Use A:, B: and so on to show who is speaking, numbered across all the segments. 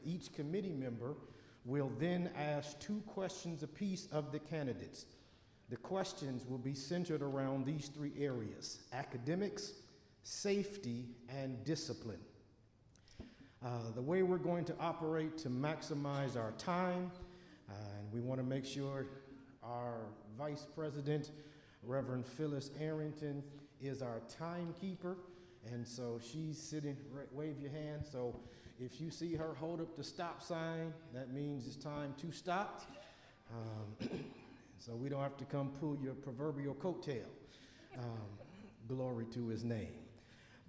A: each committee member will then ask 2 questions apiece of the candidates. The questions will be centered around these 3 areas: academics, safety, and discipline. The way we're going to operate to maximize our time, and we want to make sure our Vice President, Reverend Phyllis Arrington, is our timekeeper, and so she's sitting, wave your hand, so if you see her hold up the stop sign, that means it's time to stop. So we don't have to come pull your proverbial coattail. Glory to his name.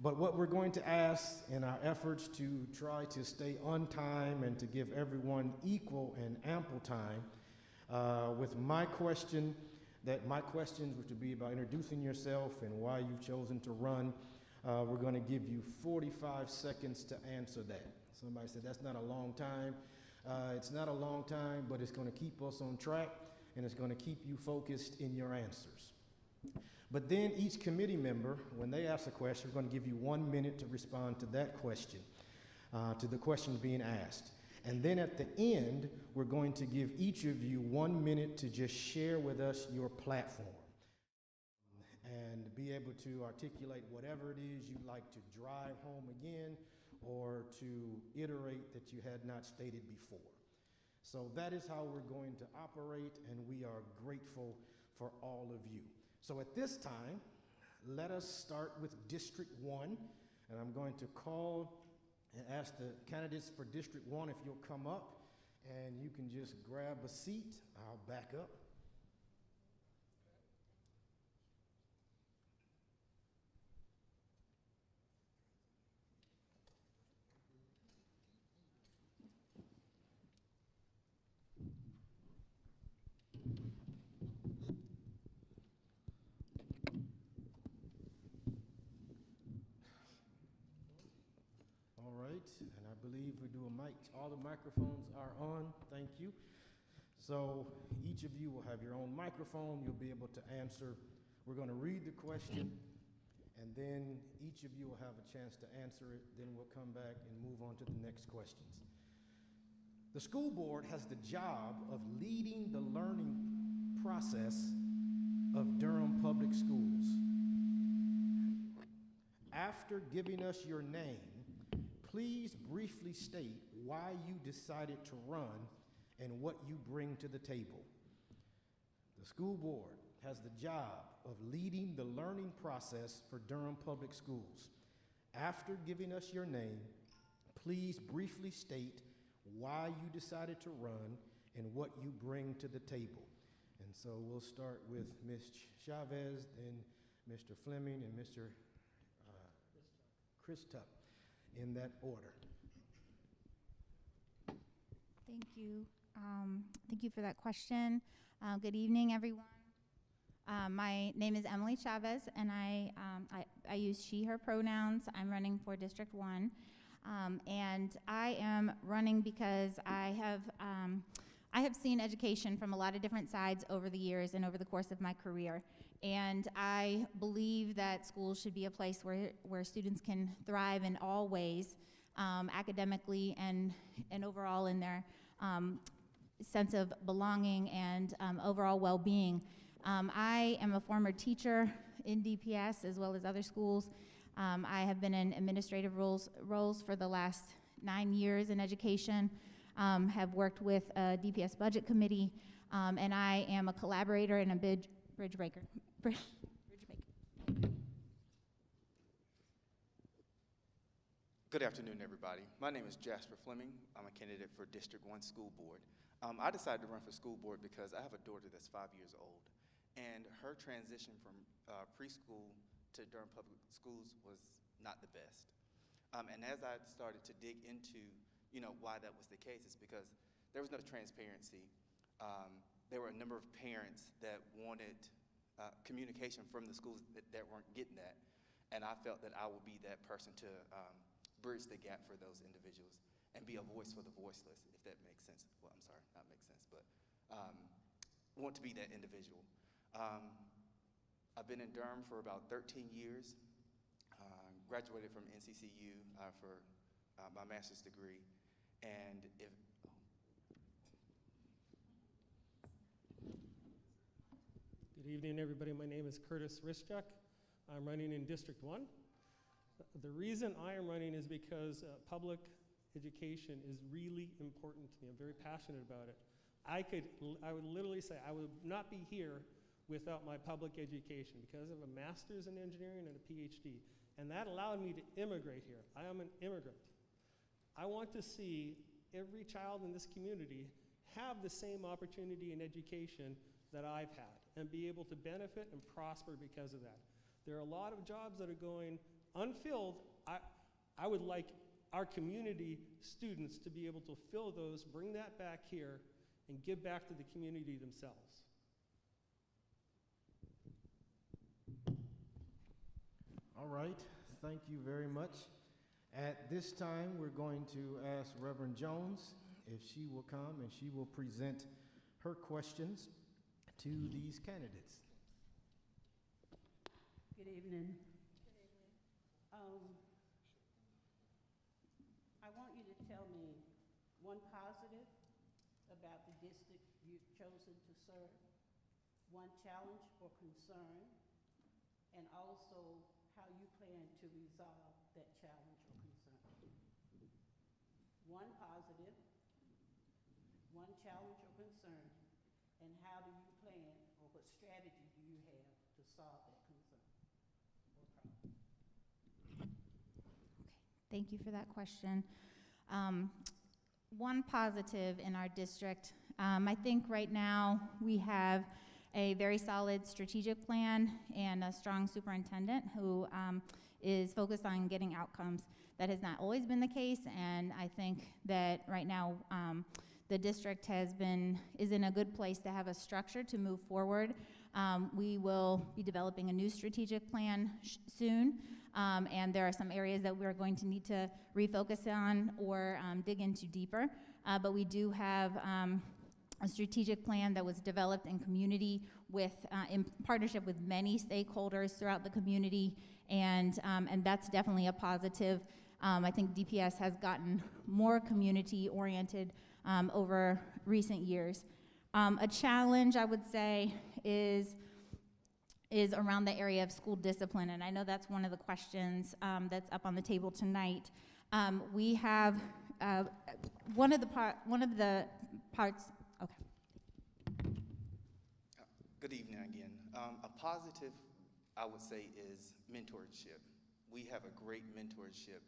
A: But what we're going to ask in our efforts to try to stay on time and to give everyone equal and ample time, with my questions, which would be about introducing yourself and why you've chosen to run, we're going to give you 45 seconds to answer that. Somebody said that's not a long time. It's not a long time, but it's going to keep us on track, and it's going to keep you focused in your answers. But then each committee member, when they ask a question, we're going to give you 1 minute to respond to that question, to the question being asked. And then at the end, we're going to give each of you 1 minute to just share with us your platform and be able to articulate whatever it is you'd like to drive home again or to iterate that you had not stated before. So that is how we're going to operate, and we are grateful for all of you. So at this time, let us start with District 1, and I'm going to call and ask the candidates for District 1 if you'll come up, and you can just grab a seat. I'll back up. And I believe we do a mic. All the microphones are on. Thank you. So each of you will have your own microphone. You'll be able to answer. We're going to read the question, and then each of you will have a chance to answer it. Then we'll come back and move on to the next questions. The school board has the job of leading the learning process of Durham Public Schools. After giving us your name, please briefly state why you decided to run and what you bring to the table. The school board has the job of leading the learning process for Durham Public Schools. After giving us your name, please briefly state why you decided to run and what you bring to the table. And so we'll start with Ms. Chavez, then Mr. Fleming, and Mr. Christup. In that order.
B: Thank you. Thank you for that question. Good evening, everyone. My name is Emily Chavez, and I use she, her pronouns. I'm running for District 1, and I am running because I have seen education from a lot of different sides over the years and over the course of my career. And I believe that schools should be a place where students can thrive in all ways, academically and overall in their sense of belonging and overall well-being. I am a former teacher in DPS as well as other schools. I have been in administrative roles for the last 9 years in education, have worked with a DPS budget committee, and I am a collaborator and a bridge breaker.
C: Good afternoon, everybody. My name is Jasper Fleming. I'm a candidate for District 1 School Board. I decided to run for school board because I have a daughter that's 5 years old, and her transition from preschool to Durham Public Schools was not the best. And as I started to dig into, why that was the case, it's because there was no transparency. There were a number of parents that wanted communication from the schools that weren't getting that, and I felt that I would be that person to bridge the gap for those individuals and be a voice for the voiceless, if that makes sense. Well, I'm sorry, not makes sense, but want to be that individual. I've been in Durham for about 13 years, graduated from NCCU for my master's degree, And if,
D: Good evening, everybody. My name is Curtis Rischuk. I'm running in District 1. The reason I am running is because public education is really important to me. I'm very passionate about it. I would literally say I would not be here without my public education because I have a master's in engineering and a PhD. And that allowed me to immigrate here. I am an immigrant. I want to see every child in this community have the same opportunity in education that I've had and be able to benefit and prosper because of that. There are a lot of jobs that are going unfilled. I would like our community students to be able to fill those, bring that back here, and give back to the community themselves.
A: All right, thank you very much. At this time, we're going to ask Reverend Jones if she will come and she will present her questions to these candidates.
E: Good evening. I want you to tell me one positive about the district you've chosen to serve, one challenge or concern, and also how you plan to resolve that challenge or concern. One positive, one challenge or concern, and how do you plan or what strategy do you have to solve that concern or problem?
B: Thank you for that question. One positive in our district, I think right now we have a very solid strategic plan and a strong superintendent who is focused on getting outcomes. That has not always been the case, and I think that right now the district is in a good place to have a structure to move forward. We will be developing a new strategic plan soon, and there are some areas that we're going to need to refocus on or dig into deeper. But we do have a strategic plan that was developed in community in partnership with many stakeholders throughout the community, and that's definitely a positive. I think DPS has gotten more community-oriented over recent years. A challenge, I would say, is around the area of school discipline, and I know that's one of the questions that's up on the table tonight. We have one of the parts. Okay.
C: Good evening again. A positive, I would say, is mentorship. We have a great mentorship,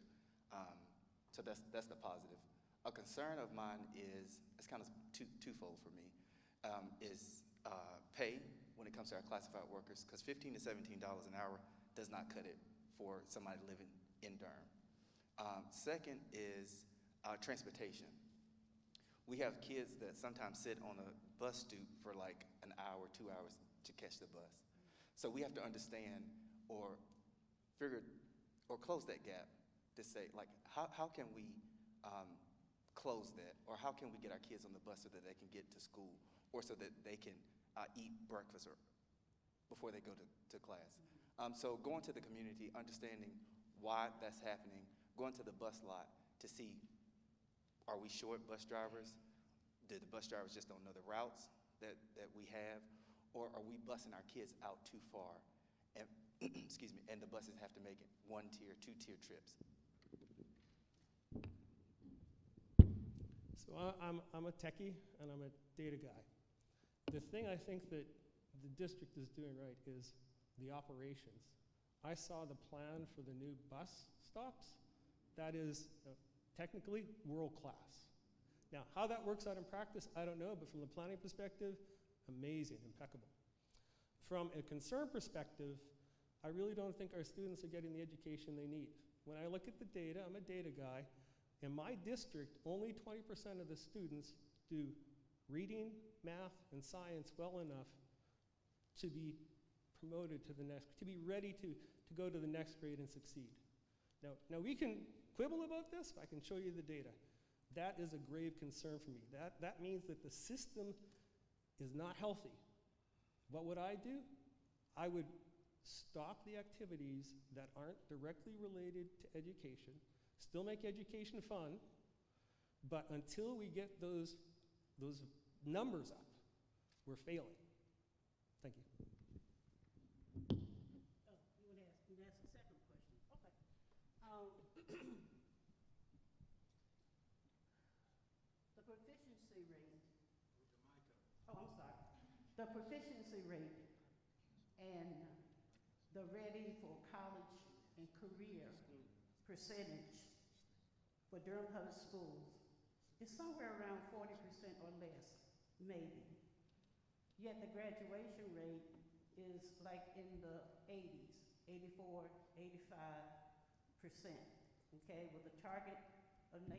C: so that's the positive. A concern of mine is, it's kind of twofold for me, is pay when it comes to our classified workers, because $15 to $17 an hour does not cut it for somebody living in Durham. Second is transportation. We have kids that sometimes sit on a bus stoop for like an hour, 2 hours to catch the bus. So we have to understand or figure or close that gap to say, like, how can we close that, or how can we get our kids on the bus so that they can get to school, or so that they can eat breakfast or before they go to class. So going to the community, understanding why that's happening, going to the bus lot to see, are we short bus drivers? Did the bus drivers just don't know the routes that we have? Or are we busing our kids out too far? And excuse me, and the buses have to make it 1-tier, 2-tier trips.
D: So I'm a techie and I'm a data guy. The thing I think that the district is doing right is the operations. I saw the plan for the new bus stops. That is technically world class. Now, how that works out in practice, I don't know, but from the planning perspective, amazing, impeccable. From a concern perspective, I really don't think our students are getting the education they need. When I look at the data, I'm a data guy. In my district, only 20% of the students do reading, math, and science well enough to be promoted to the next, to be ready to go to the next grade and succeed. Now we can quibble about this, but I can show you the data. That is a grave concern for me. That means that the system is not healthy. What would I do? I would stop the activities that aren't directly related to education, still make education fun, But until we get those numbers up, we're failing. Thank you.
E: Oh, you want to ask the second question? Okay. The proficiency rate. Oh, I'm sorry. The proficiency rate and the ready for college and career percentage for Durham Public Schools is somewhere around 40% or less, maybe. Yet the graduation rate is like in the 80s, 84, 85%, okay, with a target of 90%.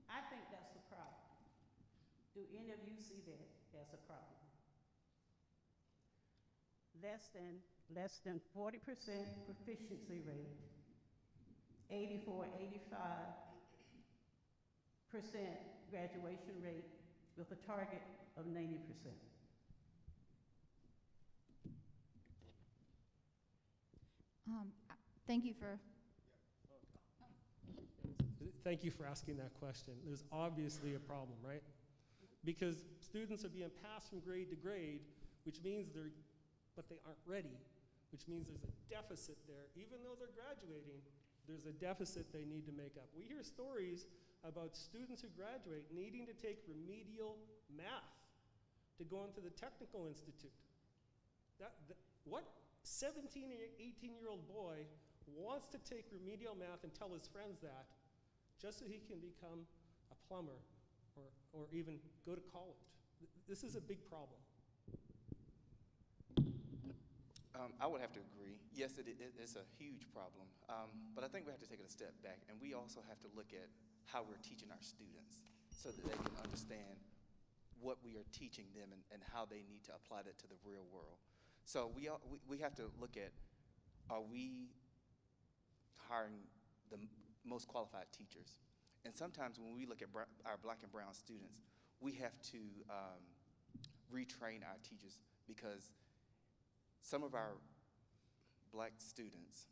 E: I think that's the problem. Do any of you see that as a problem? Less than 40% proficiency rate, 84, 85% graduation rate with a target of 90%.
B: Thank you for.
D: Thank you for asking that question. There's obviously a problem, right? Because students are being passed from grade to grade, which means but they aren't ready, which means there's a deficit there. Even though they're graduating, there's a deficit they need to make up. We hear stories about students who graduate needing to take remedial math to go into the technical institute. What 17 or 18-year-old boy wants to take remedial math and tell his friends that just so he can become a plumber or even go to college? This is a big problem.
C: I would have to agree. Yes, it's a huge problem. But I think we have to take it a step back, and we also have to look at how we're teaching our students so that they can understand what we are teaching them and how they need to apply that to the real world. So we have to look at, are we hiring the most qualified teachers? And sometimes when we look at our black and brown students, we have to retrain our teachers, because some of our black students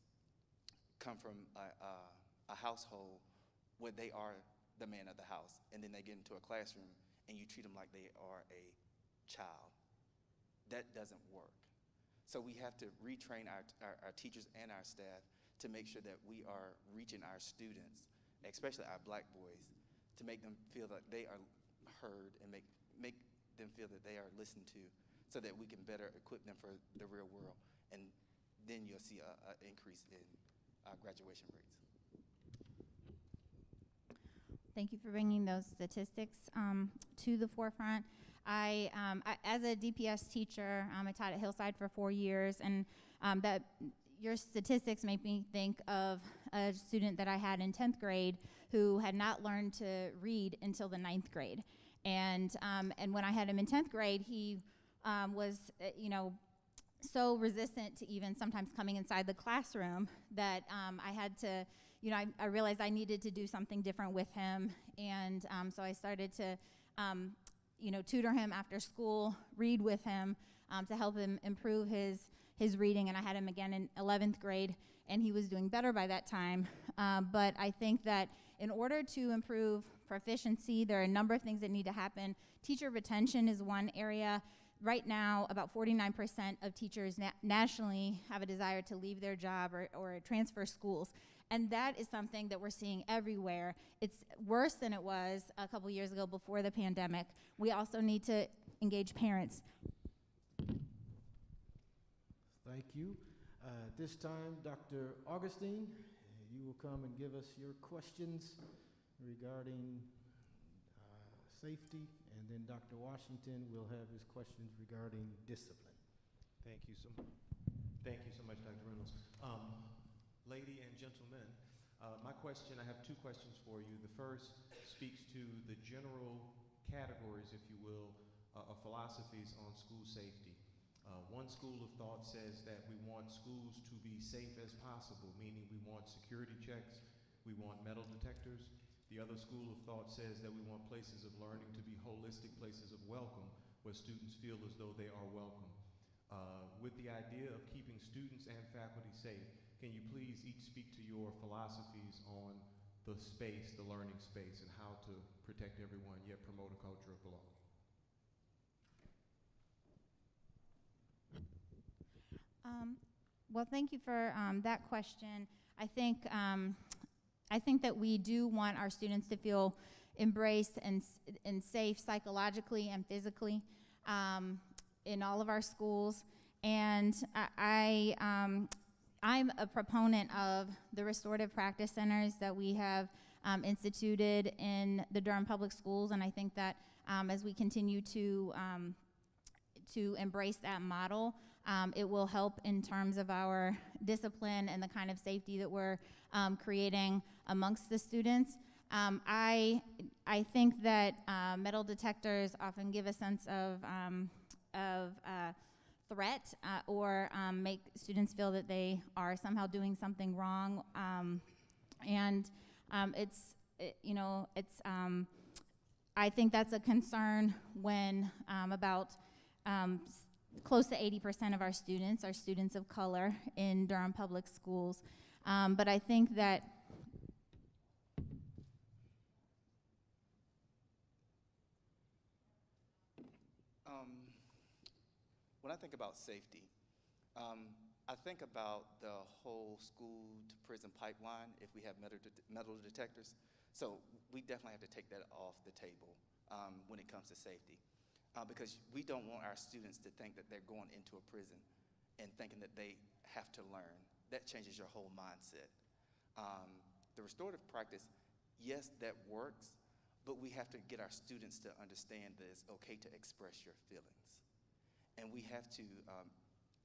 C: come from a household where they are the man of the house, and then they get into a classroom and you treat them like they are a child. That doesn't work. So we have to retrain our teachers and our staff to make sure that we are reaching our students, especially our black boys, to make them feel that they are heard and make them feel that they are listened to, so that we can better equip them for the real world. And then you'll see an increase in graduation rates.
B: Thank you for bringing those statistics to the forefront. I as a DPS teacher, I taught at Hillside for 4 years, and that your statistics make me think of a student that I had in 10th grade who had not learned to read until the 9th grade. And when I had him in 10th grade, he was, so resistant to even sometimes coming inside the classroom that I had to, I realized I needed to do something different with him. And so I started to, tutor him after school, read with him to help him improve his reading. And I had him again in 11th grade, and he was doing better by that time. But I think that in order to improve proficiency, there are a number of things that need to happen. Teacher retention is one area. Right now, about 49% of teachers nationally have a desire to leave their job or transfer schools. And that is something that we're seeing everywhere. It's worse than it was a couple years ago before the pandemic. We also need to engage parents.
A: Thank you. At this time, Dr. Augustine, you will come and give us your questions regarding safety, and then Dr. Washington will have his questions regarding discipline.
F: Thank you so much. Thank you so much, Dr. Reynolds. Lady and gentlemen, I have two questions for you. The first speaks to the general categories, if you will, of philosophies on school safety. One school of thought says that we want schools to be safe as possible, meaning we want security checks, we want metal detectors. The other school of thought says that we want places of learning to be holistic places of welcome, where students feel as though they are welcome. With the idea of keeping students and faculty safe, can you please each speak to your philosophies on the space, the learning space, and how to protect everyone, yet promote a culture of belonging?
B: Well, thank you for that question. I think that we do want our students to feel embraced and safe psychologically and physically in all of our schools. And I'm a proponent of the restorative practice centers that we have instituted in the Durham Public Schools, and I think that as we continue to embrace that model, it will help in terms of our discipline and the kind of safety that we're creating amongst the students. I think that metal detectors often give a sense of threat or make students feel that they are somehow doing something wrong, I think that's a concern when about close to 80% of our students are students of color in Durham Public Schools. But I think that
C: when I think about safety, I think about the whole school to prison pipeline if we have metal detectors. So we definitely have to take that off the table when it comes to safety. Because we don't want our students to think that they're going into a prison and thinking that they have to learn. That changes your whole mindset. The restorative practice, yes, that works, but we have to get our students to understand that it's okay to express your feelings. And we have to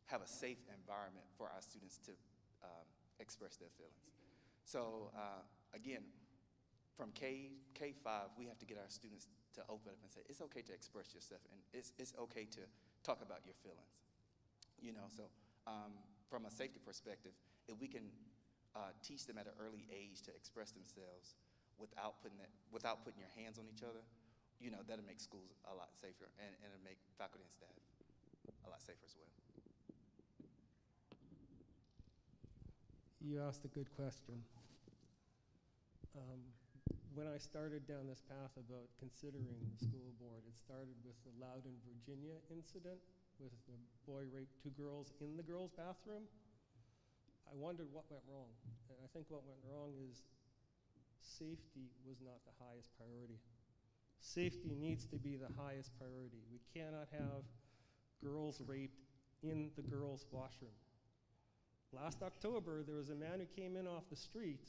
C: have a safe environment for our students to express their feelings. So again, from K-5, we have to get our students to open up and say, it's okay to express yourself, and it's okay to talk about your feelings. You know, so from a safety perspective, if we can teach them at an early age to express themselves without putting your hands on each other, you know, that'll make schools a lot safer, and it'll make faculty and staff a lot safer as well.
D: You asked a good question. When I started down this path about considering the school board, it started with the Loudon, Virginia incident with the boy raped 2 girls in the girls' bathroom. I wondered what went wrong. And I think what went wrong is safety was not the highest priority. Safety needs to be the highest priority. We cannot have girls raped in the girls' washroom. Last October, there was a man who came in off the street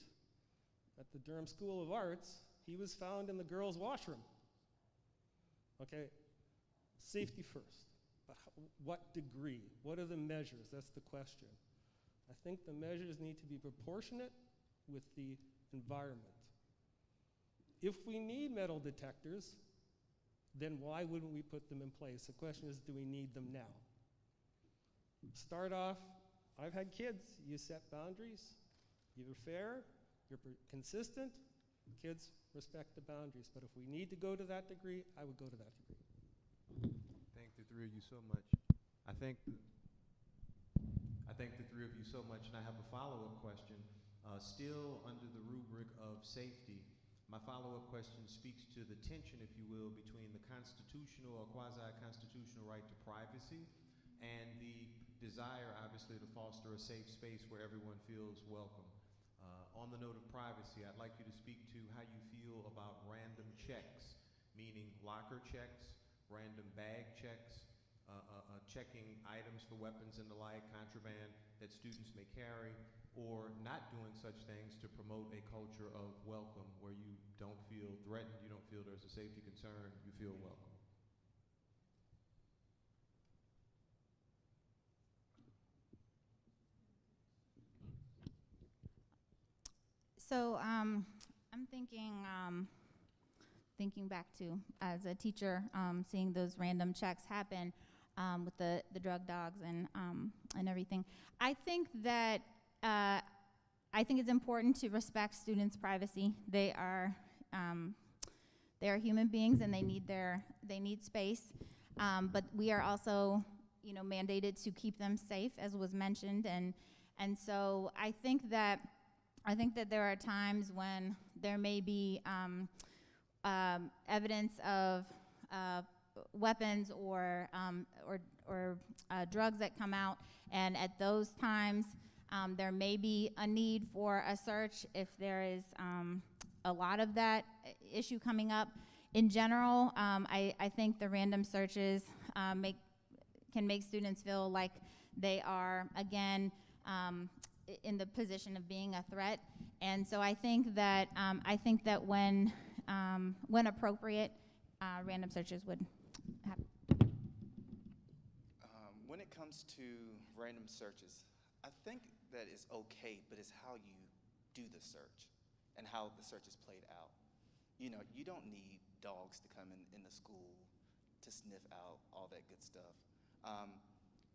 D: at the Durham School of Arts. He was found in the girls' washroom. Okay, safety first. But what degree? What are the measures? That's the question. I think the measures need to be proportionate with the environment. If we need metal detectors, then why wouldn't we put them in place? The question is, do we need them now? Start off, I've had kids. You set boundaries. You're fair. You're consistent. Kids respect the boundaries. But if we need to go to that degree, I would go to that degree.
F: Thank the three of you so much. I thank the three of you so much, and I have a follow-up question. Still under the rubric of safety, my follow-up question speaks to the tension, if you will, between the constitutional or quasi-constitutional right to privacy and the desire, obviously, to foster a safe space where everyone feels welcome. On the note of privacy, I'd like you to speak to how you feel about random checks, meaning locker checks, random bag checks, checking items for weapons and the like, contraband that students may carry, or not doing such things to promote a culture of welcome where you don't feel threatened, you don't feel there's a safety concern, you feel welcome.
B: So I'm thinking back to, as a teacher, seeing those random checks happen with the drug dogs and everything. I think that it's important to respect students' privacy. They are human beings, and they need space. But we are also, mandated to keep them safe, as was mentioned, and so I think that there are times when there may be evidence of weapons or drugs that come out, and at those times there may be a need for a search if there is a lot of that issue coming up. In general, I think the random searches can make students feel like they are, again, in the position of being a threat. And so I think that when appropriate, random searches would happen.
C: When it comes to random searches, I think that it's okay, but it's how you do the search and how the search is played out. You know, you don't need dogs to come in the school to sniff out all that good stuff.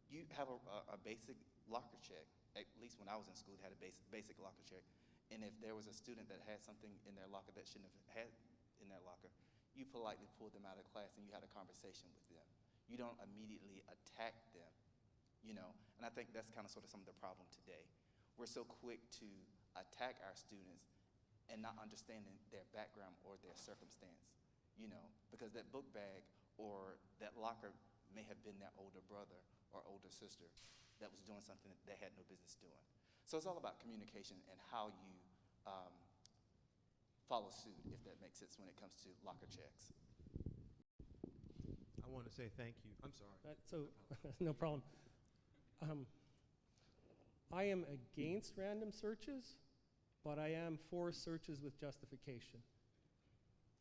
C: You have a basic locker check. At least when I was in school, they had a basic locker check. And if there was a student that had something in their locker that shouldn't have had in their locker, you politely pulled them out of class and you had a conversation with them. You don't immediately attack them, you know? And I think that's kind of sort of some of the problem today. We're so quick to attack our students and not understanding their background or their circumstance, you know? Because that book bag or that locker may have been their older brother or older sister that was doing something that they had no business doing. So it's all about communication and how you follow suit, if that makes sense, when it comes to locker checks.
F: I want to say thank you. I'm sorry.
D: No problem. I am against random searches, but I am for searches with justification.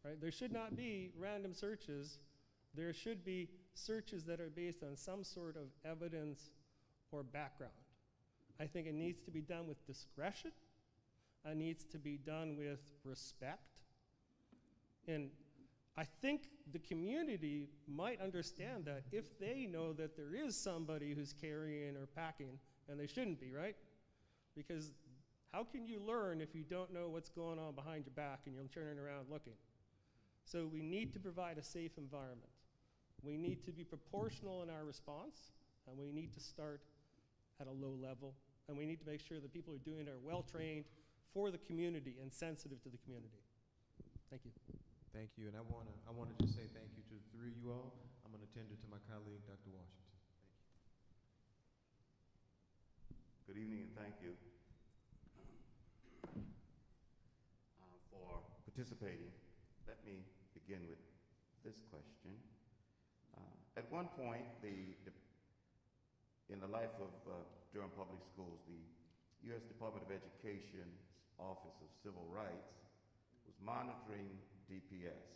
D: Right? There should not be random searches. There should be searches that are based on some sort of evidence or background. I think it needs to be done with discretion. It needs to be done with respect. And I think the community might understand that if they know that there is somebody who's carrying or packing, and they shouldn't be, right? Because how can you learn if you don't know what's going on behind your back and you're turning around looking? So we need to provide a safe environment. We need to be proportional in our response, and we need to start at a low level, and we need to make sure that people who are doing it are well-trained for the community and sensitive to the community. Thank you.
F: Thank you, and I want to just say thank you to the three of you all. I'm going to tender to my colleague, Dr. Washington. Thank you.
G: Good evening, and thank you for participating. Let me begin with this question. At one point, in the life of Durham Public Schools, the U.S. Department of Education's Office of Civil Rights was monitoring DPS.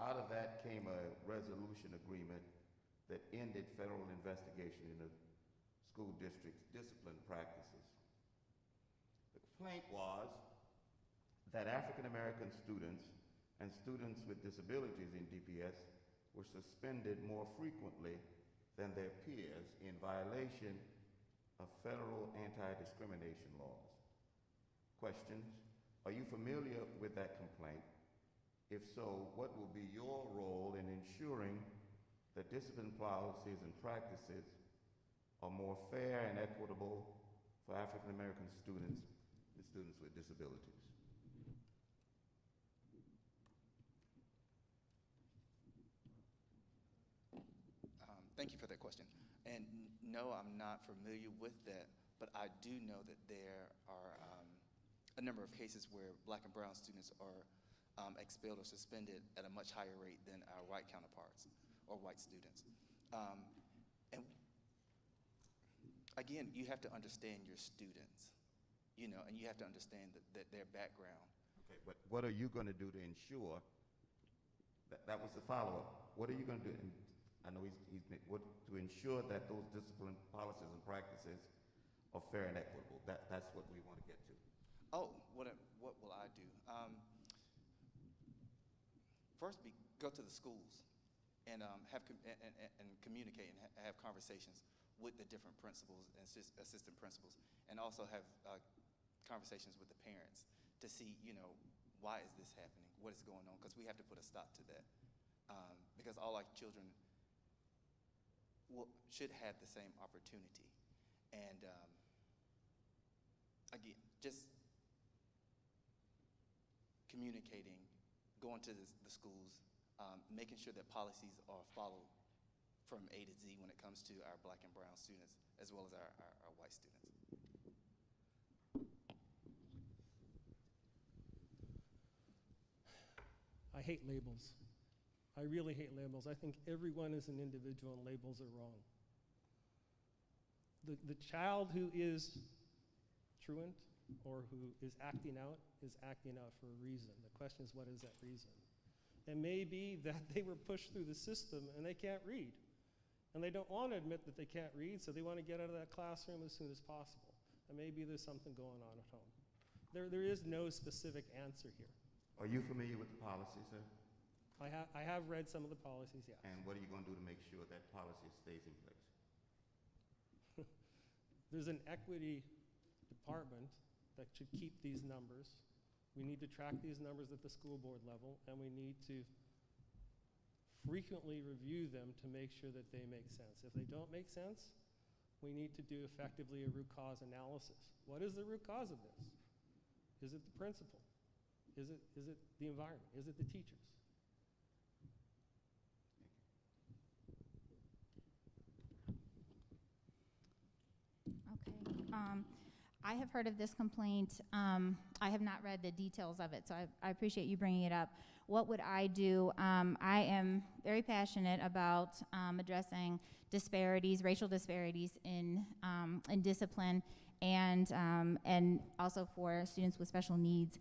G: Out of that came a resolution agreement that ended federal investigation into school district's discipline practices. The complaint was that African American students and students with disabilities in DPS were suspended more frequently than their peers in violation of federal anti-discrimination laws. Questions: are you familiar with that complaint? If so, what will be your role in ensuring that discipline policies and practices are more fair and equitable for African American students and students with disabilities?
C: Thank you for that question. And no, I'm not familiar with that, but I do know that there are a number of cases where Black and brown students are expelled or suspended at a much higher rate than our white counterparts or white students. And again, you have to understand your students, you know, and you have to understand that their background.
G: Okay, but what are you going to do to ensure that was the follow-up? What are you going to do? And I know to ensure that those discipline policies and practices are fair and equitable. That's what we want to get to.
C: Oh, what will I do? First, go to the schools and communicate and have conversations with the different principals and assistant principals, and also have conversations with the parents to see, you know, why is this happening? What is going on? Because we have to put a stop to that. Because all our children should have the same opportunity. And again, just communicating, going to the schools, making sure that policies are followed from A to Z when it comes to our black and brown students, as well as our white students.
D: I hate labels. I really hate labels. I think everyone is an individual and labels are wrong. The child who is truant or who is acting out for a reason. The question is, what is that reason? It may be that they were pushed through the system and they can't read. And they don't want to admit that they can't read, so they want to get out of that classroom as soon as possible. And maybe there's something going on at home. There is no specific answer here.
G: Are you familiar with the policy, sir?
D: I have read some of the policies, yes.
G: And what are you going to do to make sure that policy stays in place?
D: There's an equity department that should keep these numbers. We need to track these numbers at the school board level, and we need to frequently review them to make sure that they make sense. If they don't make sense, we need to do effectively a root cause analysis. What is the root cause of this? Is it the principal? Is it the environment? Is it the teachers?
B: Okay. I have heard of this complaint. I have not read the details of it, so I appreciate you bringing it up. What would I do? I am very passionate about addressing disparities, racial disparities in discipline, and also for students with special needs.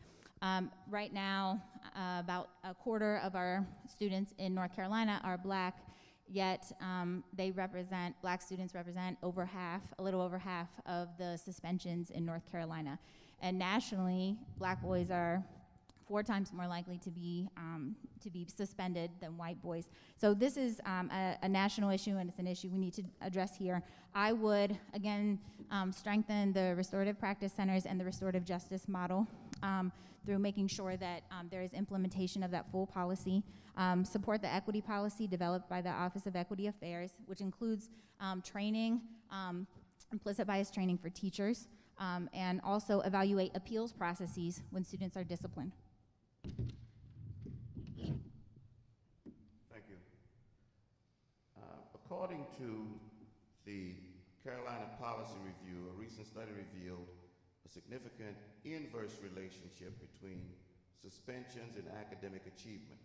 B: Right now, about a quarter of our students in North Carolina are black, yet black students represent a little over half of the suspensions in North Carolina. And nationally, black boys are 4 times more likely to be suspended than white boys. So this is a national issue, and it's an issue we need to address here. I would, again, strengthen the restorative practice centers and the restorative justice model through making sure that there is implementation of that full policy. Support the equity policy developed by the Office of Equity Affairs, which includes training, implicit bias training for teachers, and also evaluate appeals processes when students are disciplined.
G: Thank you. According to the Carolina Policy Review, a recent study revealed a significant inverse relationship between suspensions and academic achievement,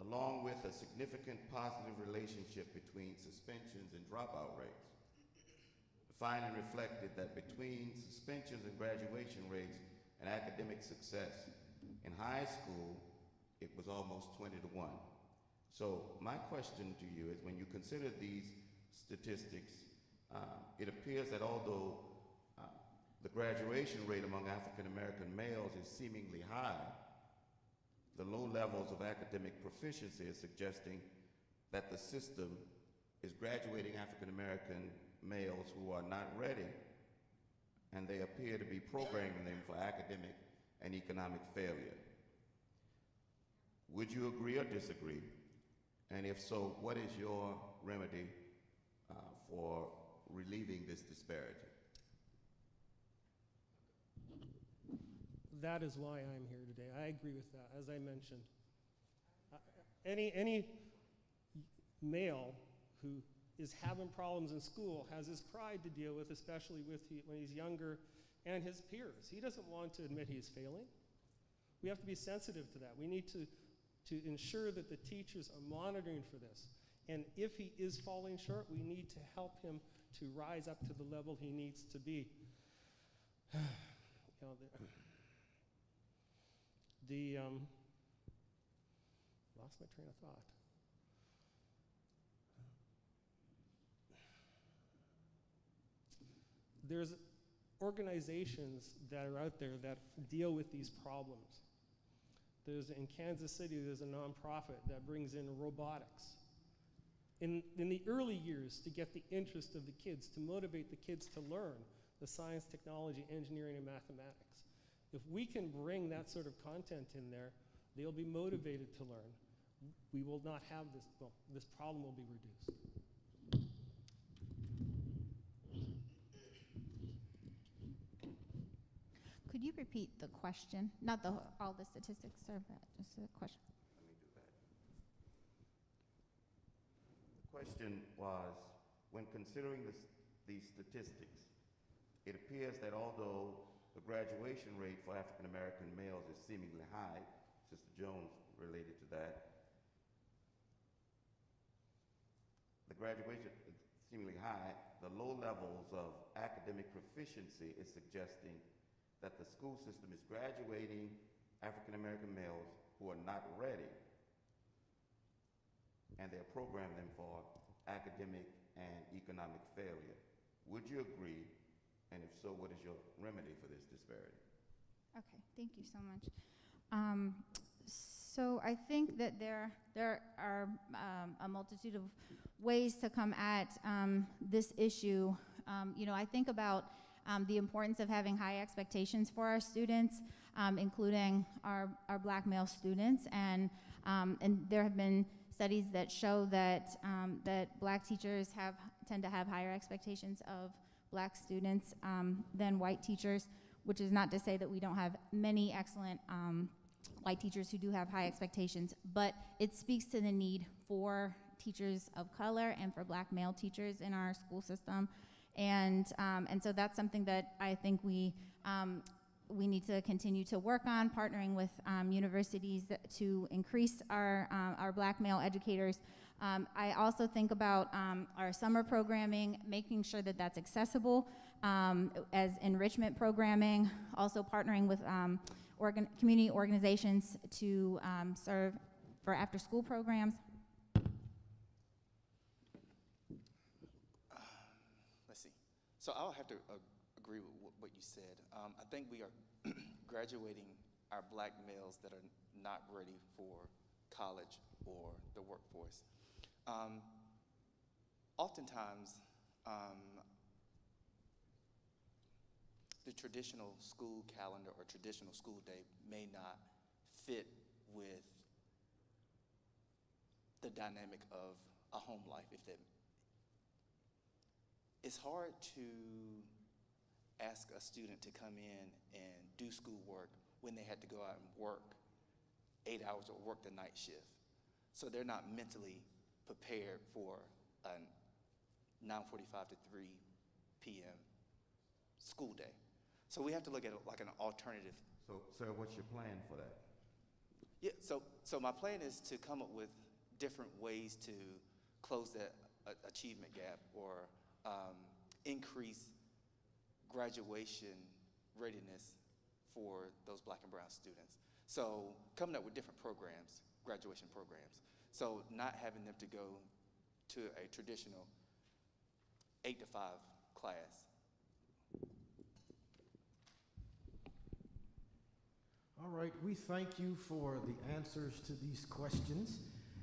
G: along with a significant positive relationship between suspensions and dropout rates. The finding reflected that between suspensions and graduation rates and academic success in high school, it was almost 20-1. So my question to you is, when you consider these statistics, it appears that although the graduation rate among African American males is seemingly high, the low levels of academic proficiency is suggesting that the system is graduating African American males who are not ready, and they appear to be programming them for academic and economic failure. Would you agree or disagree? And if so, what is your remedy for relieving this disparity?
D: That is why I'm here today. I agree with that, as I mentioned. Any male who is having problems in school has his pride to deal with, especially when he's younger, and his peers. He doesn't want to admit he's failing. We have to be sensitive to that. We need to ensure that the teachers are monitoring for this. And if he is falling short, we need to help him to rise up to the level he needs to be. Lost my train of thought. There's organizations that are out there that deal with these problems. In Kansas City, there's a nonprofit that brings in robotics. In the early years, to get the interest of the kids, to motivate the kids to learn the science, technology, engineering, and mathematics. If we can bring that sort of content in there, they'll be motivated to learn. We will not have this problem will be reduced.
B: Could you repeat the question? Not all the statistics, sir, but just the question.
G: Let me do that. The question was, when considering these statistics, it appears that although the graduation rate for African American males is seemingly high, Sister Jones related to that, the graduation is seemingly high, the low levels of academic proficiency is suggesting that the school system is graduating African American males who are not ready, and they're programming them for academic and economic failure. Would you agree? And if so, what is your remedy for this disparity?
B: Okay, thank you so much. So I think that there are a multitude of ways to come at this issue. I think about the importance of having high expectations for our students, including our Black male students, and there have been studies that show that Black teachers tend to have higher expectations of Black students than white teachers, which is not to say that we don't have many excellent white teachers who do have high expectations, but it speaks to the need for teachers of color and for Black male teachers in our school system. And so that's something that I think we need to continue to work on, partnering with universities to increase our Black male educators. I also think about our summer programming, making sure that that's accessible as enrichment programming, also partnering with community organizations to serve for after-school programs.
C: Let's see. So I'll have to agree with what you said. I think we are graduating our Black males that are not ready for college or the workforce. Oftentimes, the traditional school calendar or traditional school day may not fit with the dynamic of a home life. It's hard to ask a student to come in and do schoolwork when they had to go out and work 8 hours or work the night shift. So they're not mentally prepared for a 9:45 to 3 p.m. school day. So we have to look at it like an alternative.
G: So, sir, what's your plan for that?
C: Yeah, so my plan is to come up with different ways to close that achievement gap or increase graduation readiness for those Black and brown students. So coming up with different programs, graduation programs. So not having them to go to a traditional 8 to 5 class.
A: All right, we thank you for the answers to these questions.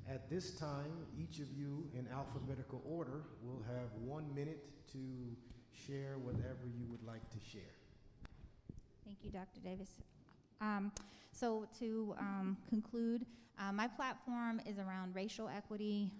A: At this time, each of you in alphabetical order will have 1 minute to share whatever you would like to share.
B: Thank you, Dr. Davis. So to conclude, my platform is around racial equity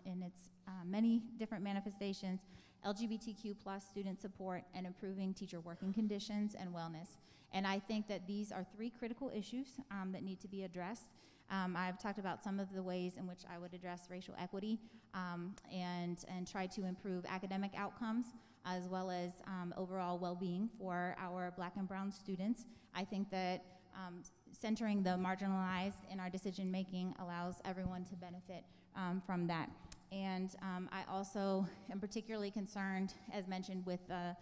B: in its many different manifestations, LGBTQ+ student support, and improving teacher working conditions and wellness. And I think that these are 3 critical issues that need to be addressed. I've talked about some of the ways in which I would address racial equity and try to improve academic outcomes as well as overall well-being for our Black and brown students. I think that centering the marginalized in our decision-making allows everyone to benefit from that. And I also am particularly concerned, as mentioned, with the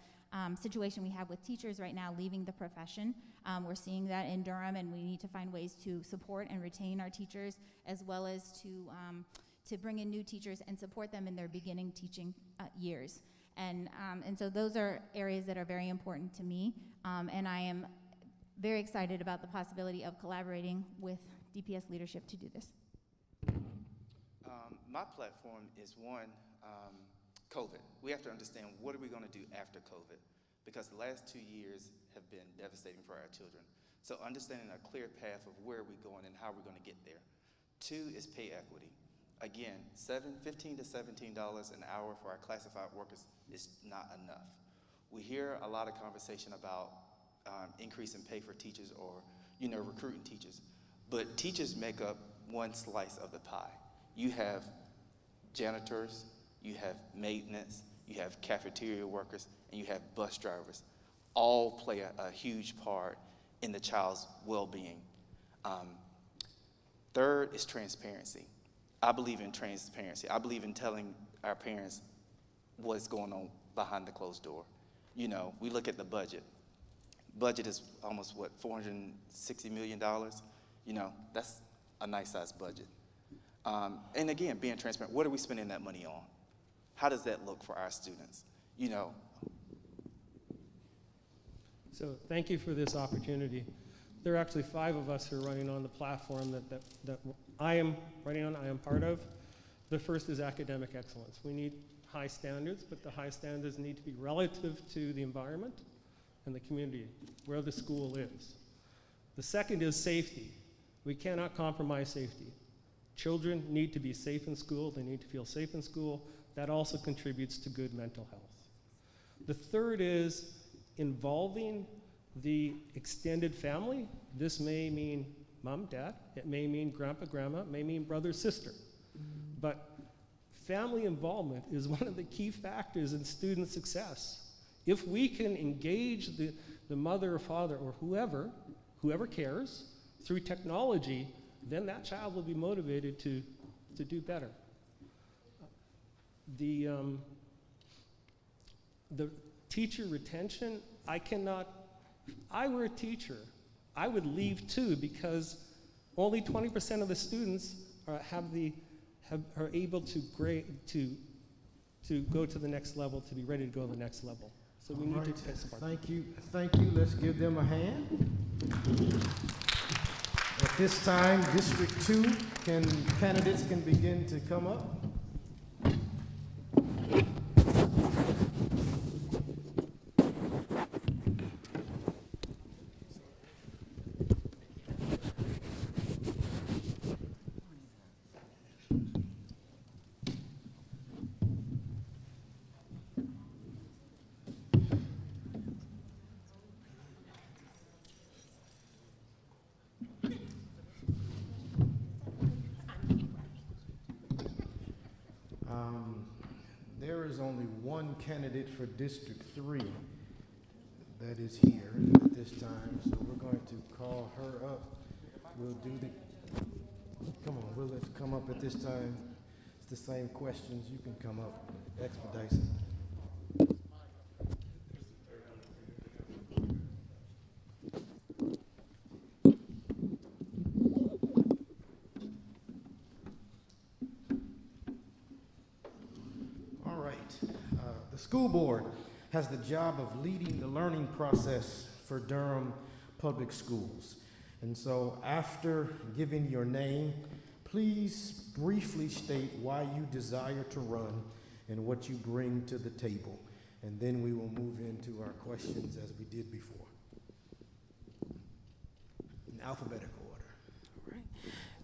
B: situation we have with teachers right now leaving the profession. We're seeing that in Durham, and we need to find ways to support and retain our teachers, as well as to bring in new teachers and support them in their beginning teaching years. And so those are areas that are very important to me, and I am very excited about the possibility of collaborating with DPS leadership to do this.
C: My platform is one, COVID. We have to understand, what are we going to do after COVID? Because the last 2 years have been devastating for our children. So understanding a clear path of where we're going and how we're going to get there. 2 is pay equity. Again, $15 to $17 an hour for our classified workers is not enough. We hear a lot of conversation about increase in pay for teachers or, recruiting teachers. But teachers make up one slice of the pie. You have janitors, you have maintenance, you have cafeteria workers, and you have bus drivers. All play a huge part in the child's well-being. Third is transparency. I believe in transparency. I believe in telling our parents what's going on behind the closed door. We look at the budget. Budget is almost, $460 million? That's a nice sized budget. And again, being transparent, what are we spending that money on? How does that look for our students?
D: So thank you for this opportunity. There are actually 5 of us who are running on the platform that I am running on, I am part of. The first is academic excellence. We need high standards, but the high standards need to be relative to the environment and the community, where the school is. The second is safety. We cannot compromise safety. Children need to be safe in school. They need to feel safe in school. That also contributes to good mental health. The third is involving the extended family. This may mean mom, dad. It may mean grandpa, grandma. It may mean brother, sister. But family involvement is one of the key factors in student success. If we can engage the mother or father or whoever cares, through technology, then that child will be motivated to do better. The teacher retention, if I were a teacher, I would leave too, because only 20% of the students are able to go to the next level, to be ready to go to the next level. So we need to take support.
A: Thank you. Let's give them a hand. At this time, District 2, candidates can begin to come up. There is only one candidate for District 3 that is here at this time, so we're going to call her up. We'll do come on, we'll let you come up at this time. It's the same questions. You can come up, expedite it. School board has the job of leading the learning process for Durham Public Schools. And so after giving your name, please briefly state why you desire to run and what you bring to the table. And then we will move into our questions as we did before. In alphabetical order.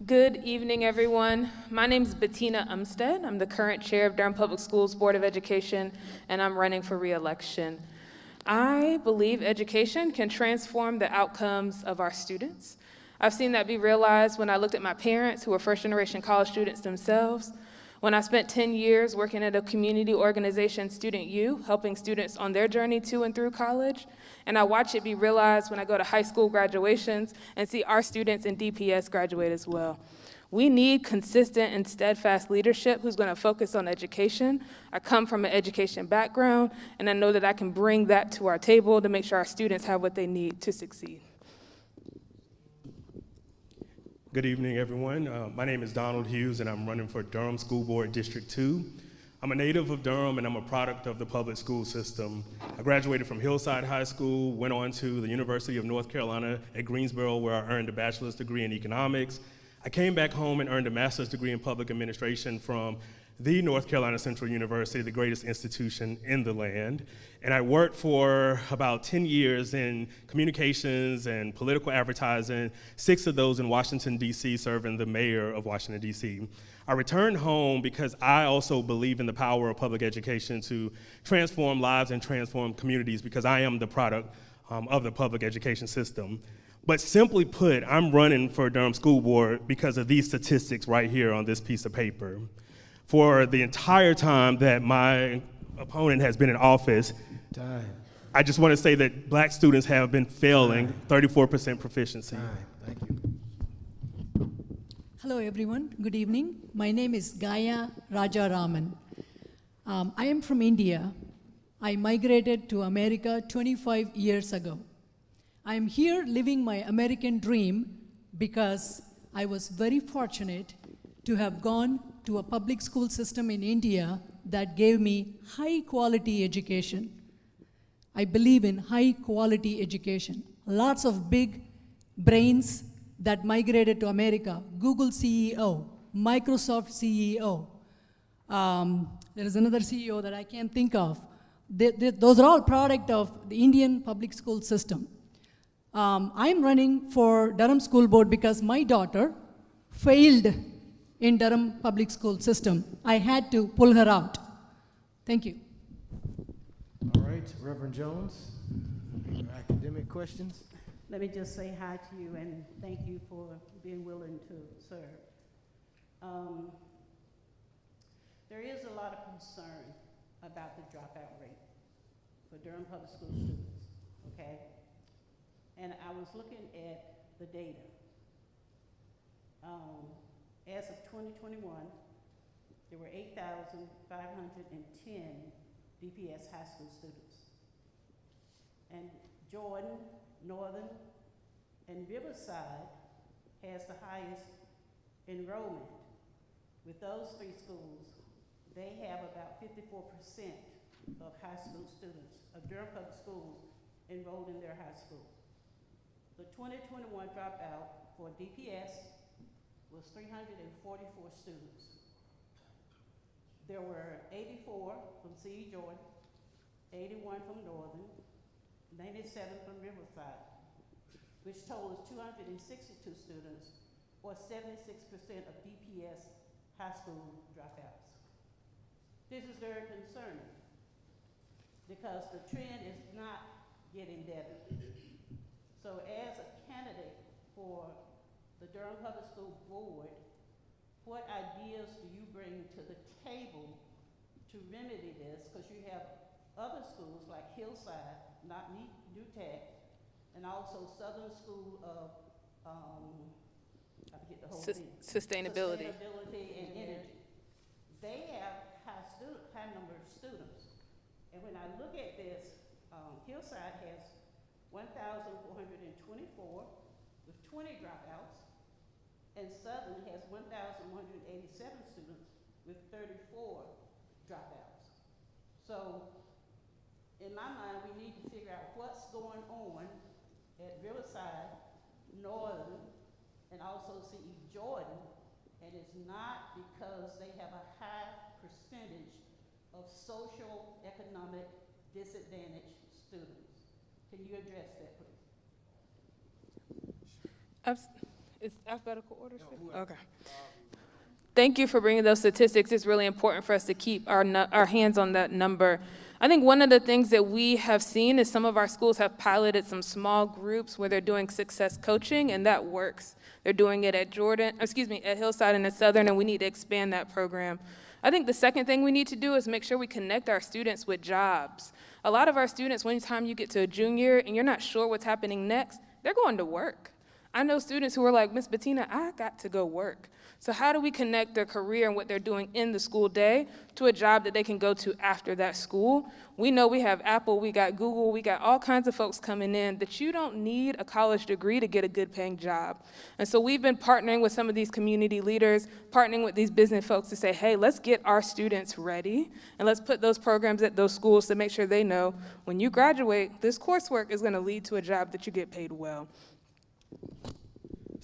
H: Good evening, everyone. My name is Bettina Umstead. I'm the current chair of Durham Public Schools Board of Education, and I'm running for re-election. I believe education can transform the outcomes of our students. I've seen that be realized when I looked at my parents, who were first-generation college students themselves, when I spent 10 years working at a community organization, Student U, helping students on their journey to and through college, and I watch it be realized when I go to high school graduations and see our students in DPS graduate as well. We need consistent and steadfast leadership who's going to focus on education. I come from an education background, and I know that I can bring that to our table to make sure our students have what they need to succeed.
I: Good evening, everyone. My name is Donald Hughes, and I'm running for Durham School Board District 2. I'm a native of Durham, and I'm a product of the public school system. I graduated from Hillside High School, went on to the University of North Carolina at Greensboro, where I earned a bachelor's degree in economics. I came back home and earned a master's degree in public administration from the North Carolina Central University, the greatest institution in the land. And I worked for about 10 years in communications and political advertising, 6 of those in Washington, D.C., serving the mayor of Washington, D.C. I returned home because I also believe in the power of public education to transform lives and transform communities, because I am the product of the public education system. But simply put, I'm running for Durham School Board because of these statistics right here on this piece of paper. For the entire time that my opponent has been in office, I just want to say that black students have been failing 34% proficiency.
A: Thank you.
J: Hello everyone, good evening. My name is Gaya Rajaraman. I am from India. I migrated to America 25 years ago. I am here living my American dream because I was very fortunate to have gone to a public school system in India that gave me high quality education. I believe in high quality education. Lots of big brains that migrated to America, Google CEO, Microsoft CEO. There is another CEO that I can't think of. Those are all product of the Indian public school system. I'm running for Durham School Board because my daughter failed in Durham public school system. I had to pull her out. Thank you.
A: All right, Reverend Jones, your academic questions?
E: Let me just say hi to you and thank you for being willing to serve. There is a lot of concern about the dropout rate for Durham public school students, okay? And I was looking at the data. As of 2021, there were 8,510 DPS high school students. And Jordan, Northern, and Riverside has the highest enrollment. With those three schools, they have about 54% of high school students, of Durham public schools, enrolled in their high school. The 2021 dropout for DPS was 344 students. There were 84 from C.E. Jordan, 81 from Northern, 97 from Riverside, which totals 262 students, or 76% of DPS high school dropouts. This is very concerning because the trend is not getting better. So as a candidate for the Durham Public School Board, what ideas do you bring to the table to remedy this? Because you have other schools like Hillside, not New Tech, and also Southern School of, I forget the whole thing.
H: Sustainability.
E: Sustainability and energy. They have high number of students. And when I look at this, Hillside has 1,424 with 20 dropouts, and Southern has 1,187 students with 34 dropouts. So in my mind, we need to figure out what's going on at Riverside, Northern, and also C.E. Jordan, and it's not because they have a high percentage of social economic disadvantaged students. Can you address that, please?
H: Is alphabetical order? Okay. Thank you for bringing those statistics. It's really important for us to keep our hands on that number. I think one of the things that we have seen is some of our schools have piloted some small groups where they're doing success coaching, and that works. They're doing it at at Hillside and at Southern, and we need to expand that program. I think the second thing we need to do is make sure we connect our students with jobs. A lot of our students, anytime you get to a junior and you're not sure what's happening next, they're going to work. I know students who are like, Miss Bettina, I got to go work. So how do we connect their career and what they're doing in the school day to a job that they can go to after that school? We know we have Apple, we got Google, we got all kinds of folks coming in that you don't need a college degree to get a good paying job. And so we've been partnering with some of these community leaders, partnering with these business folks to say, hey, let's get our students ready and let's put those programs at those schools to make sure they know when you graduate, this coursework is gonna lead to a job that you get paid well.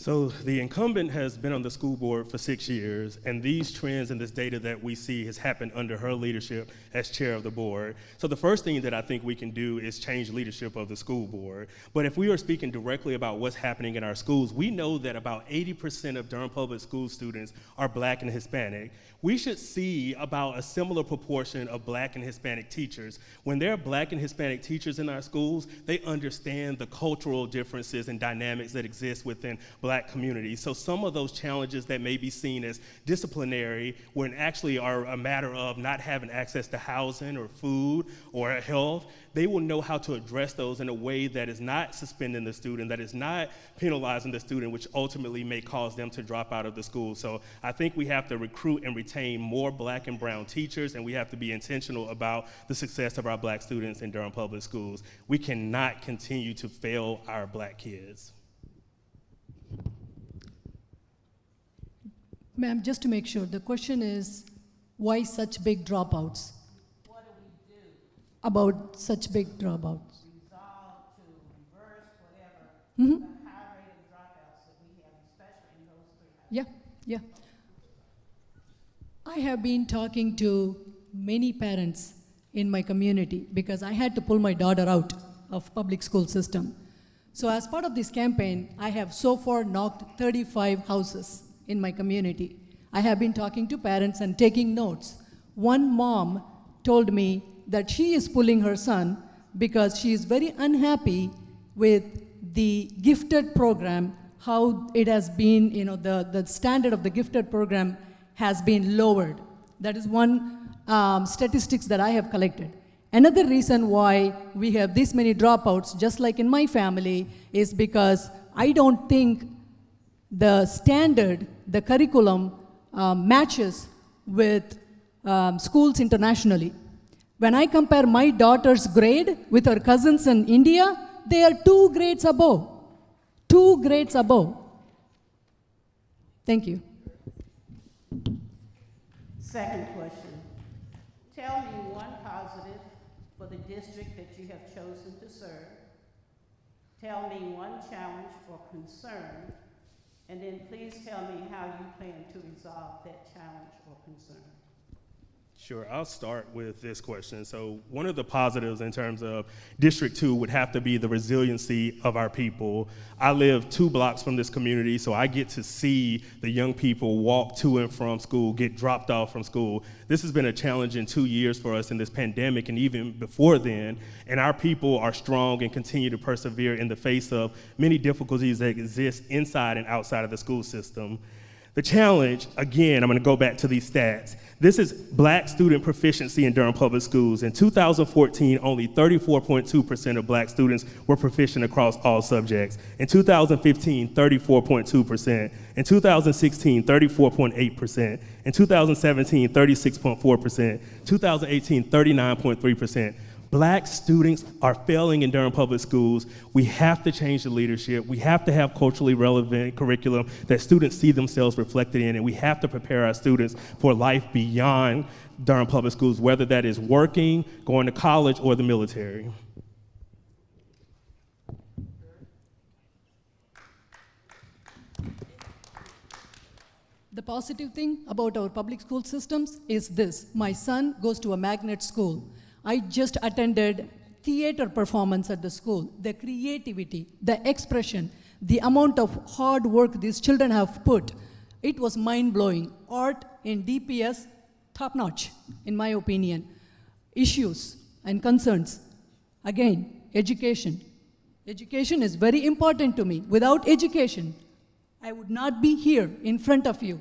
I: So the incumbent has been on the school board for 6 years, and these trends and this data that we see has happened under her leadership as chair of the board. So the first thing that I think we can do is change leadership of the school board. But if we are speaking directly about what's happening in our schools, we know that about 80% of Durham Public School students are Black and Hispanic. We should see about a similar proportion of Black and Hispanic teachers. When there are Black and Hispanic teachers in our schools, they understand the cultural differences and dynamics that exist within Black communities. So some of those challenges that may be seen as disciplinary, when actually are a matter of not having access to housing or food or health, they will know how to address those in a way that is not suspending the student, that is not penalizing the student, which ultimately may cause them to drop out of the school. So I think we have to recruit and retain more Black and brown teachers, and we have to be intentional about the success of our Black students in Durham Public Schools. We cannot continue to fail our Black kids.
J: Ma'am, just to make sure, the question is, why such big dropouts?
E: What do we do?
J: About such big dropouts?
E: Resolve to reverse whatever
J: Mhm.
E: the high rate of dropouts that we have, especially in those three high
J: Yeah. I have been talking to many parents in my community because I had to pull my daughter out of public school system. So as part of this campaign, I have so far knocked 35 houses in my community. I have been talking to parents and taking notes. One mom told me that she is pulling her son because she is very unhappy with the gifted program, how it has been, the standard of the gifted program has been lowered. That is one statistics that I have collected. Another reason why we have this many dropouts, just like in my family, is because I don't think the standard, the curriculum matches with schools internationally. When I compare my daughter's grade with her cousins in India, they are 2 grades above. 2 grades above. Thank you.
E: Second question. Tell me one positive for the district that you have chosen to serve. Tell me one challenge or concern, and then please tell me how you plan to resolve that challenge or concern.
I: Sure, I'll start with this question. So one of the positives in terms of District 2 would have to be the resiliency of our people. I live 2 blocks from this community, so I get to see the young people walk to and from school, get dropped off from school. This has been a challenging 2 years for us in this pandemic and even before then, and our people are strong and continue to persevere in the face of many difficulties that exist inside and outside of the school system. The challenge, again, I'm going to go back to these stats. This is Black student proficiency in Durham Public Schools. In 2014, only 34.2% of Black students were proficient across all subjects. In 2015, 34.2%. In 2016, 34.8%. In 2017, 36.4%. 2018, 39.3%. Black students are failing in Durham Public Schools. We have to change the leadership. We have to have culturally relevant curriculum that students see themselves reflected in, and we have to prepare our students for life beyond Durham Public Schools, whether that is working, going to college, or the military.
J: The positive thing about our public school systems is this. My son goes to a magnet school. I just attended theater performance at the school. The creativity, the expression, the amount of hard work these children have put, it was mind-blowing. Art in DPS, top-notch, in my opinion. Issues and concerns, again, education. Education is very important to me. Without education, I would not be here in front of you,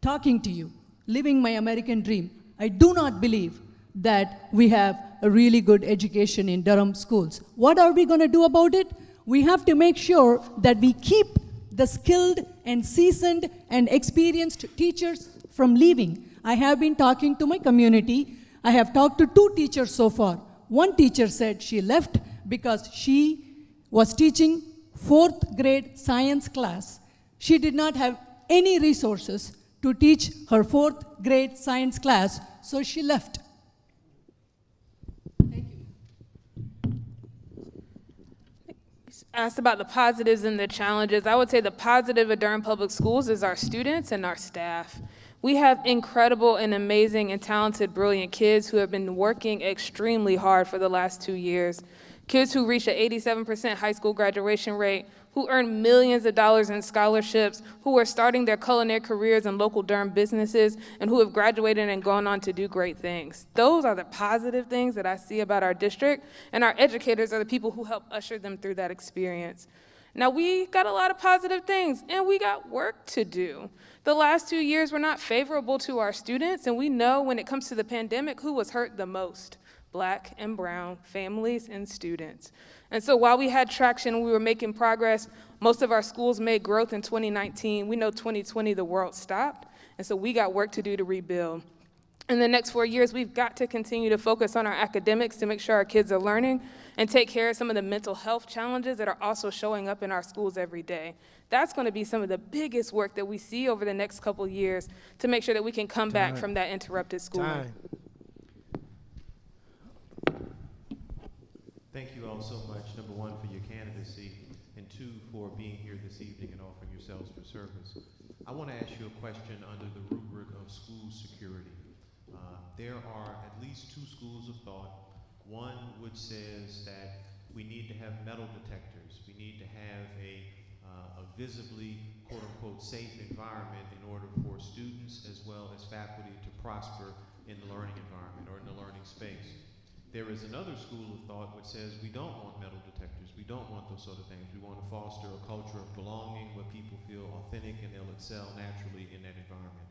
J: talking to you, living my American dream. I do not believe that we have a really good education in Durham schools. What are we going to do about it? We have to make sure that we keep the skilled and seasoned and experienced teachers from leaving. I have been talking to my community. I have talked to 2 teachers so far. One teacher said she left because she was teaching 4th grade science class. She did not have any resources to teach her 4th grade science class, so she left.
H: asked about the positives and the challenges. I would say the positive of Durham Public Schools is our students and our staff. We have incredible and amazing and talented, brilliant kids who have been working extremely hard for the last 2 years. Kids who reach an 87% high school graduation rate, who earn millions of dollars in scholarships, who are starting their culinary careers in local Durham businesses, and who have graduated and gone on to do great things. Those are the positive things that I see about our district, and our educators are the people who help usher them through that experience. Now, we got a lot of positive things, and we got work to do. The last 2 years were not favorable to our students, and we know when it comes to the pandemic who was hurt the most: Black and brown families and students. And so while we had traction, we were making progress, most of our schools made growth in 2019. We know 2020, the world stopped, and so we got work to do to rebuild. In the next 4 years, we've got to continue to focus on our academics to make sure our kids are learning and take care of some of the mental health challenges that are also showing up in our schools every day. That's going to be some of the biggest work that we see over the next couple years to make sure that we can come back from that interrupted schooling.
F: Thank you all so much, number one, for your candidacy, and two, for being here this evening and offering yourselves for service. I want to ask you a question under the rubric of school security. There are at least two schools of thought. One which says that we need to have metal detectors. We need to have a visibly, quote-unquote, safe environment in order for students as well as faculty to prosper in the learning environment or in the learning space. There is another school of thought which says we don't want metal detectors. We don't want those sort of things. We want to foster a culture of belonging where people feel authentic and they'll excel naturally in that environment.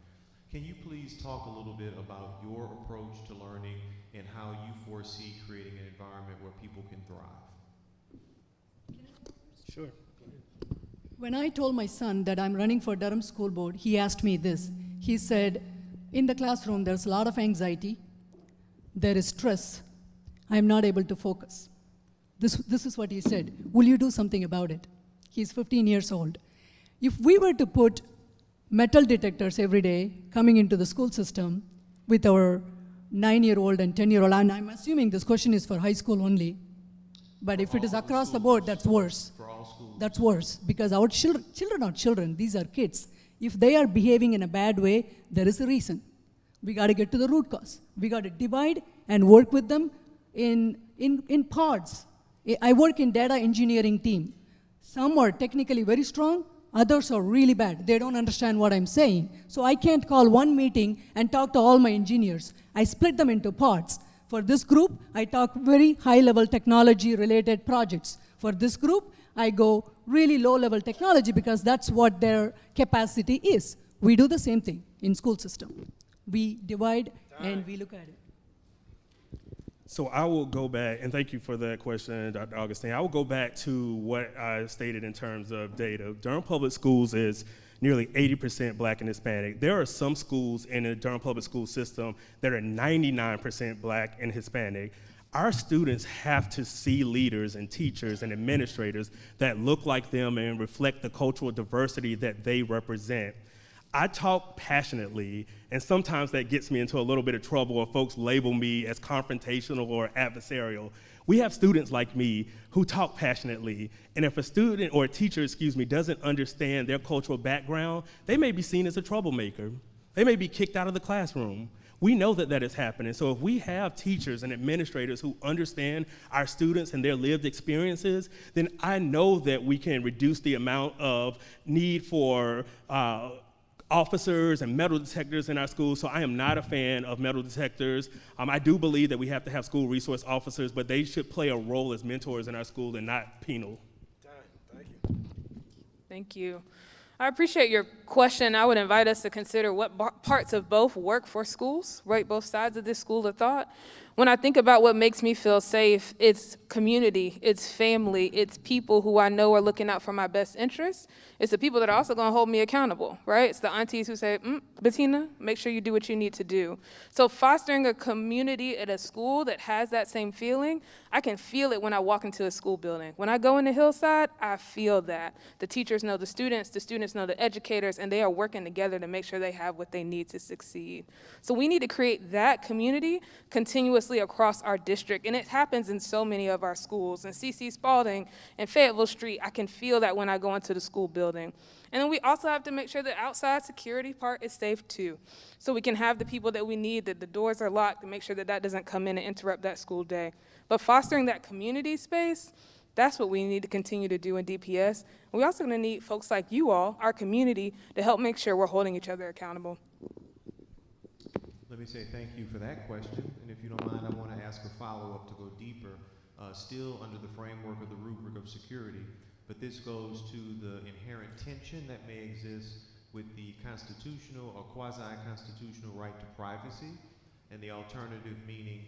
F: Can you please talk a little bit about your approach to learning and how you foresee creating an environment where people can thrive?
I: Sure.
J: When I told my son that I'm running for Durham School Board, he asked me this. He said, in the classroom, there's a lot of anxiety. There is stress. I'm not able to focus. This is what he said. Will you do something about it? He's 15 years old. If we were to put metal detectors every day coming into the school system with our 9-year-old and 10-year-old, and I'm assuming this question is for high school only, but if it is across the board, that's worse.
F: For all schools.
J: That's worse, because our children are children, these are kids. If they are behaving in a bad way, there is a reason. We got to get to the root cause. We got to divide and work with them in pods. I work in data engineering team. Some are technically very strong, others are really bad. They don't understand what I'm saying. So I can't call one meeting and talk to all my engineers. I split them into pods. For this group, I talk very high-level technology-related projects. For this group, I go really low-level technology because that's what their capacity is. We do the same thing in school system. We divide and we look at it.
I: So I will go back, and thank you for that question, Dr. Augustine. I will go back to what I stated in terms of data. Durham Public Schools is nearly 80% Black and Hispanic. There are some schools in the Durham Public School system that are 99% Black and Hispanic. Our students have to see leaders and teachers and administrators that look like them and reflect the cultural diversity that they represent. I talk passionately, and sometimes that gets me into a little bit of trouble or folks label me as confrontational or adversarial. We have students like me who talk passionately, and if a student or a teacher, doesn't understand their cultural background, they may be seen as a troublemaker. They may be kicked out of the classroom. We know that that is happening. So if we have teachers and administrators who understand our students and their lived experiences, then I know that we can reduce the amount of need for officers and metal detectors in our schools. So I am not a fan of metal detectors. I do believe that we have to have school resource officers, but they should play a role as mentors in our school and not penal.
A: Thank you.
H: Thank you. I appreciate your question. I would invite us to consider what parts of both work for schools, right? Both sides of this school of thought. When I think about what makes me feel safe, it's community, it's family, it's people who I know are looking out for my best interests. It's the people that are also going to hold me accountable, right? It's the aunties who say, Bettina, make sure you do what you need to do. So fostering a community at a school that has that same feeling, I can feel it when I walk into a school building. When I go into Hillside, I feel that. The teachers know the students know the educators, and they are working together to make sure they have what they need to succeed. So we need to create that community continuously continuously across our district, and it happens in so many of our schools. In C.C. Spalding and Fayetteville Street, I can feel that when I go into the school building. And then we also have to make sure the outside security part is safe too, so we can have the people that we need, that the doors are locked, to make sure that that doesn't come in and interrupt that school day. But fostering that community space, that's what we need to continue to do in DPS. We're also going to need folks like you all, our community, to help make sure we're holding each other accountable.
F: Let me say thank you for that question, and if you don't mind, I want to ask a follow-up to go deeper, still under the framework of the rubric of security, but this goes to the inherent tension that may exist with the constitutional or quasi-constitutional right to privacy, and the alternative meaning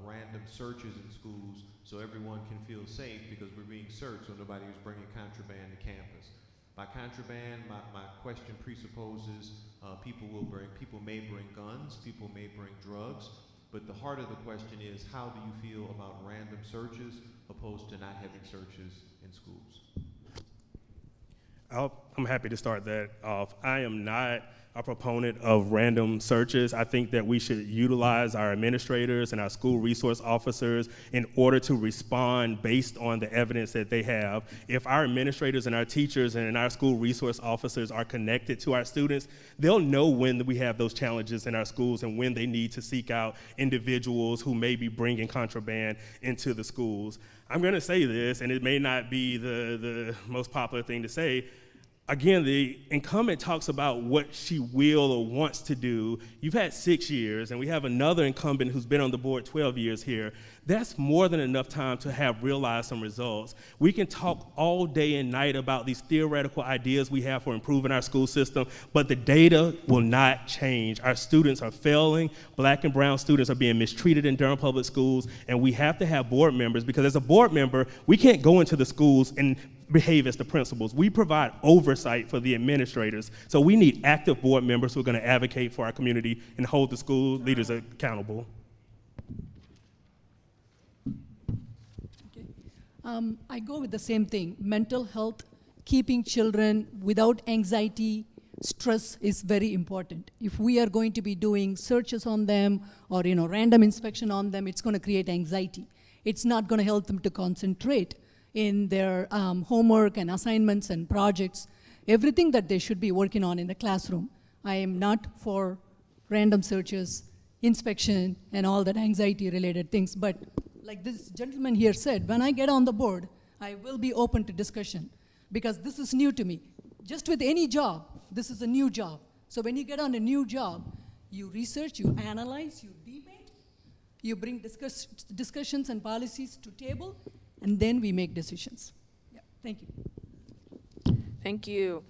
F: random searches in schools so everyone can feel safe because we're being searched, so nobody is bringing contraband to campus. By contraband, my question presupposes people may bring guns, people may bring drugs, but the heart of the question is, how do you feel about random searches opposed to not having searches in schools?
I: I'm happy to start that off. I am not a proponent of random searches. I think that we should utilize our administrators and our school resource officers in order to respond based on the evidence that they have. If our administrators and our teachers and our school resource officers are connected to our students, they'll know when we have those challenges in our schools and when they need to seek out individuals who may be bringing contraband into the schools. I'm going to say this, and it may not be the most popular thing to say. Again, the incumbent talks about what she will or wants to do. You've had 6 years, and we have another incumbent who's been on the board 12 years here. That's more than enough time to have realized some results. We can talk all day and night about these theoretical ideas we have for improving our school system, but the data will not change. Our students are failing. Black and brown students are being mistreated in Durham Public Schools, and we have to have board members, because as a board member, we can't go into the schools and behave as the principals. We provide oversight for the administrators. So we need active board members who are going to advocate for our community and hold the school leaders accountable.
J: I go with the same thing. Mental health, keeping children without anxiety, stress is very important. If we are going to be doing searches on them or random inspection on them, it's going to create anxiety. It's not going to help them to concentrate in their homework and assignments and projects, everything that they should be working on in the classroom. I am not for random searches, inspection, and all that anxiety-related things, but like this gentleman here said, when I get on the board, I will be open to discussion, because this is new to me. Just with any job, this is a new job. So when you get on a new job, you research, you analyze, you debate, you bring discussions and policies to table, and then we make decisions. Yeah, thank you.
H: Thank you.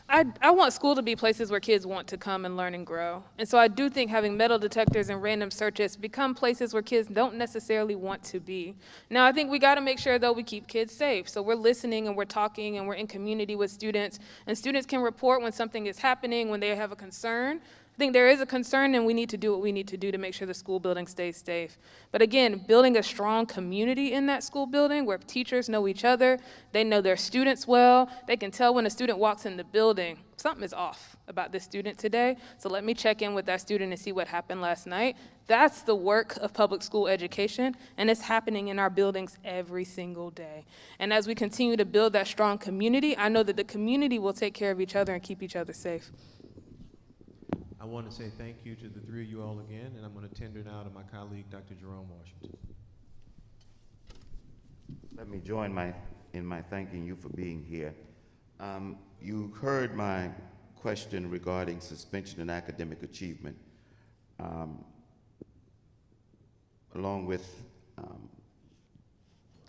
H: I want school to be places where kids want to come and learn and grow. And so I do think having metal detectors and random searches become places where kids don't necessarily want to be. Now, I think we got to make sure, though, we keep kids safe. So we're listening and we're talking and we're in community with students. And students can report when something is happening, when they have a concern. I think there is a concern, and we need to do what we need to do to make sure the school building stays safe. But again, building a strong community in that school building where teachers know each other, they know their students well, they can tell when a student walks in the building, something is off about this student today, so let me check in with that student and see what happened last night. That's the work of public school education, and it's happening in our buildings every single day. And as we continue to build that strong community, I know that the community will take care of each other and keep each other safe.
F: I want to say thank you to the three of you all again, and I'm going to tender now to my colleague, Dr. Jerome Washington.
G: Let me join in my thanking you for being here. You heard my question regarding suspension and academic achievement, along with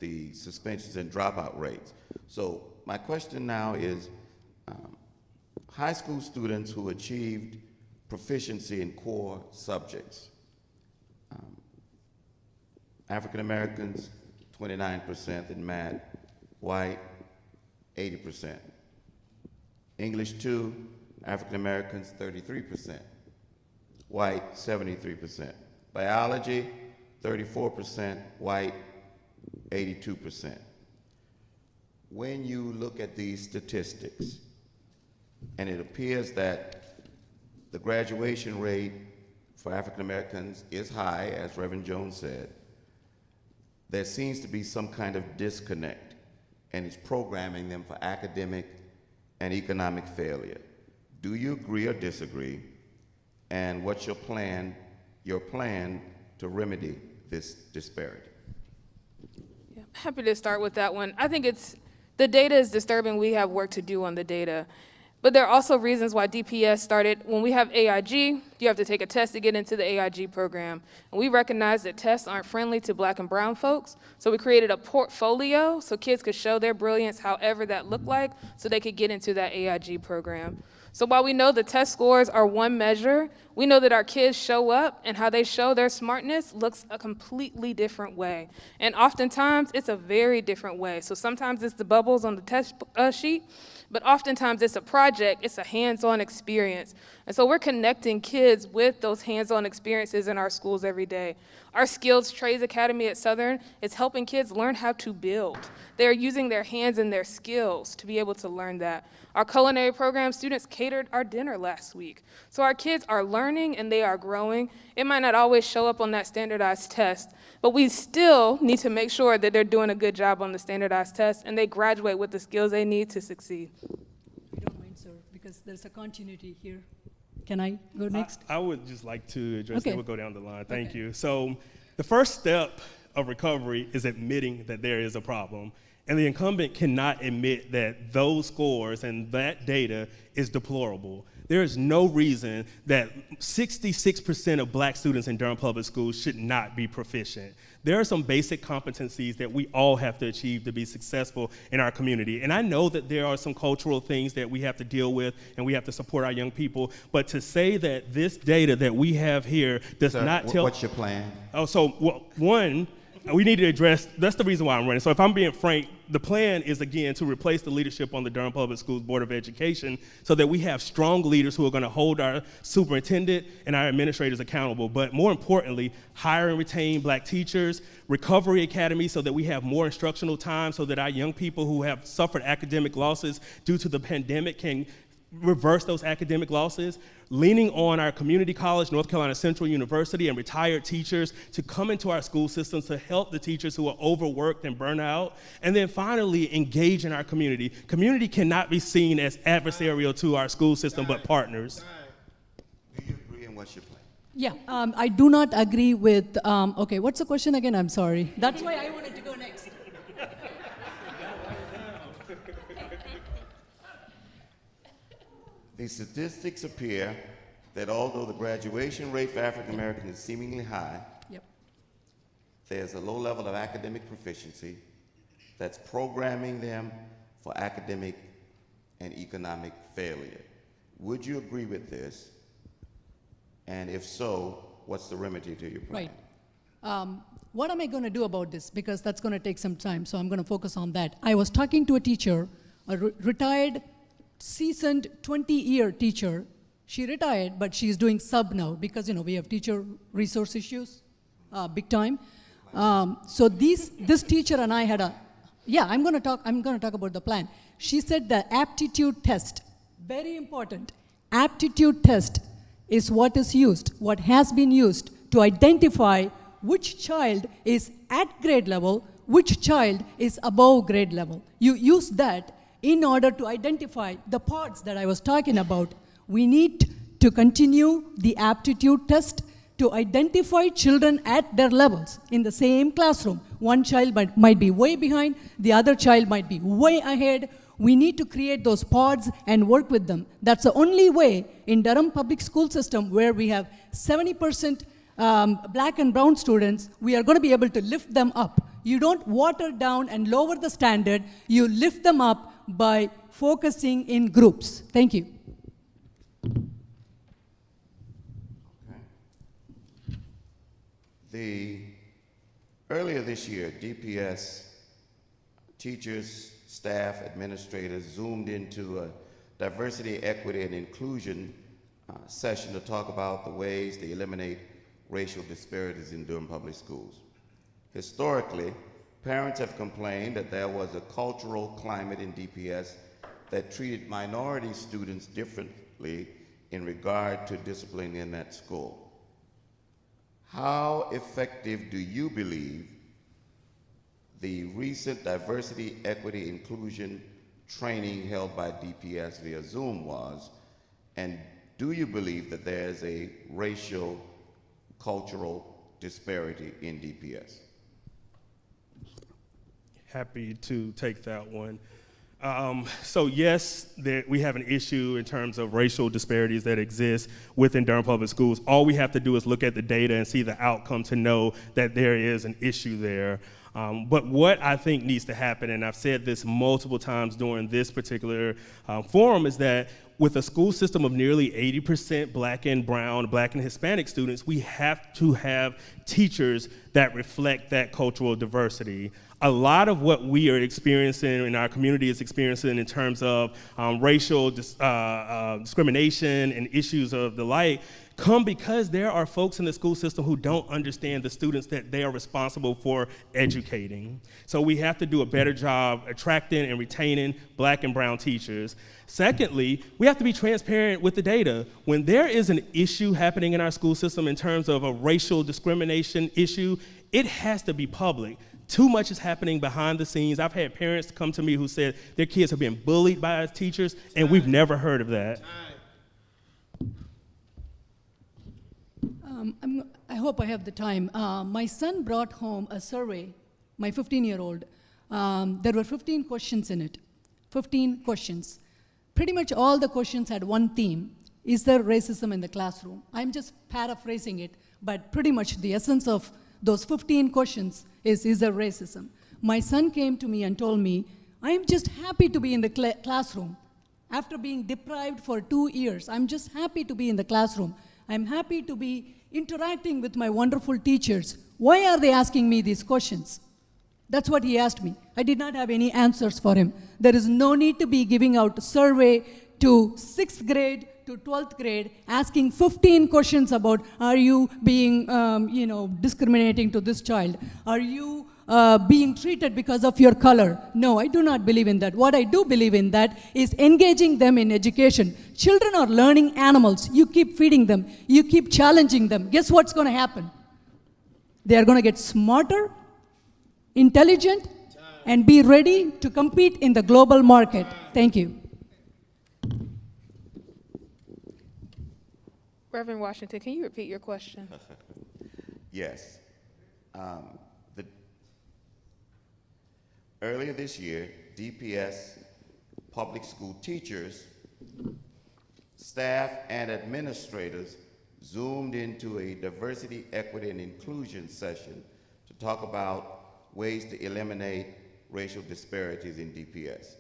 G: the suspensions and dropout rates. So my question now is, high school students who achieved proficiency in core subjects. African Americans, 29% in math, white, 80%. English 2, African Americans, 33%, white, 73%. Biology, 34%, white, 82%. When you look at these statistics, and it appears that the graduation rate for African Americans is high, as Reverend Jones said, there seems to be some kind of disconnect, and it's programming them for academic and economic failure. Do you agree or disagree? And what's your plan to remedy this disparity?
H: Yeah, happy to start with that one. I think the data is disturbing. We have work to do on the data. But there are also reasons why DPS started. When we have AIG, you have to take a test to get into the AIG program. And we recognize that tests aren't friendly to Black and brown folks. So we created a portfolio so kids could show their brilliance however that looked like so they could get into that AIG program. So while we know the test scores are one measure, we know that our kids show up and how they show their smartness looks a completely different way. And oftentimes, it's a very different way. So sometimes it's the bubbles on the test sheet, but oftentimes it's a project, it's a hands-on experience. And so we're connecting kids with those hands-on experiences in our schools every day. Our Skills Trades Academy at Southern is helping kids learn how to build. They're using their hands and their skills to be able to learn that. Our culinary program students catered our dinner last week. So our kids are learning and they are growing. It might not always show up on that standardized test, but we still need to make sure that they're doing a good job on the standardized test and they graduate with the skills they need to succeed.
J: If you don't mind, sir, because there's a continuity here. Can I go next?
I: I would just like to address
J: Okay.
I: that. We'll go down the line. Thank
J: Okay.
I: you. So the first step of recovery is admitting that there is a problem. And the incumbent cannot admit that those scores and that data is deplorable. There is no reason that 66% of Black students in Durham Public Schools should not be proficient. There are some basic competencies that we all have to achieve to be successful in our community. And I know that there are some cultural things that we have to deal with and we have to support our young people, but to say that this data that we have here does
G: Sir,
I: not tell—
G: what's your plan?
I: Oh, so, well, one, we need to address, that's the reason why I'm running. So if I'm being frank, the plan is, again, to replace the leadership on the Durham Public Schools Board of Education so that we have strong leaders who are going to hold our superintendent and our administrators accountable. But more importantly, hire and retain Black teachers, recovery academy so that we have more instructional time so that our young people who have suffered academic losses due to the pandemic can reverse those academic losses, leaning on our community college, North Carolina Central University, and retired teachers to come into our school systems to help the teachers who are overworked and burnt out, and then finally engage in our community. Community cannot be seen as adversarial to our school system, but partners.
G: Do you agree, and what's your plan?
J: Yeah, I do not agree with, okay, what's the question again? I'm sorry. That's why I wanted to go next.
G: The statistics appear that although the graduation rate for African Americans is seemingly high,
J: Yep.
G: there's a low level of academic proficiency that's programming them for academic and economic failure. Would you agree with this? And if so, what's the remedy to your plan?
J: Right. What am I going to do about this? Because that's going to take some time, so I'm going to focus on that. I was talking to a teacher, a retired, seasoned 20-year teacher. She retired, but she's doing sub now because, you know, we have teacher resource issues, big time. So this teacher and I had I'm going to talk about the plan. She said the aptitude test, very important. Aptitude test is what is used, what has been used to identify which child is at grade level, which child is above grade level. You use that in order to identify the pods that I was talking about. We need to continue the aptitude test to identify children at their levels in the same classroom. One child might be way behind, the other child might be way ahead. We need to create those pods and work with them. That's the only way in Durham Public School System, where we have 70% Black and brown students, we are going to be able to lift them up. You don't water down and lower the standard, you lift them up by focusing in groups. Thank you.
G: Okay. Earlier this year, DPS teachers, staff, administrators zoomed into a diversity, equity, and inclusion session to talk about the ways they eliminate racial disparities in Durham Public Schools. Historically, parents have complained that there was a cultural climate in DPS that treated minority students differently in regard to discipline in that school. how effective do you believe the recent diversity, equity, inclusion training held by DPS via Zoom was? And do you believe that there's a racial, cultural disparity in DPS?
I: Happy to take that one. So yes, we have an issue in terms of racial disparities that exist within Durham Public Schools. All we have to do is look at the data and see the outcome to know that there is an issue there. But what I think needs to happen, and I've said this multiple times during this particular forum, is that with a school system of nearly 80% Black and brown, Black and Hispanic students, we have to have teachers that reflect that cultural diversity. A lot of what we are experiencing and our community is experiencing in terms of racial discrimination and issues of the like come because there are folks in the school system who don't understand the students that they are responsible for educating. So we have to do a better job attracting and retaining Black and brown teachers. Secondly, we have to be transparent with the data. When there is an issue happening in our school system in terms of a racial discrimination issue, it has to be public. Too much is happening behind the scenes. I've had parents come to me who said their kids have been bullied by teachers, and we've never heard of that.
J: I hope I have the time. My son brought home a survey, my 15-year-old. There were 15 questions in it, 15 questions. Pretty much all the questions had one theme: is there racism in the classroom? I'm just paraphrasing it, but pretty much the essence of those 15 questions is there racism? My son came to me and told me, I'm just happy to be in the classroom. After being deprived for 2 years, I'm just happy to be in the classroom. I'm happy to be interacting with my wonderful teachers. Why are they asking me these questions? That's what he asked me. I did not have any answers for him. There is no need to be giving out a survey to 6th grade to 12th grade, asking 15 questions about, are you being, discriminating to this child? Are you being treated because of your color? No, I do not believe in that. What I do believe in that is engaging them in education. Children are learning animals. You keep feeding them. You keep challenging them. Guess what's going to happen? They are going to get smarter, intelligent, and be ready to compete in the global market. Thank you.
H: Reverend Washington, can you repeat your question?
G: Yes. Earlier this year, DPS public school teachers, staff, and administrators zoomed into a diversity, equity, and inclusion session to talk about ways to eliminate racial disparities in DPS.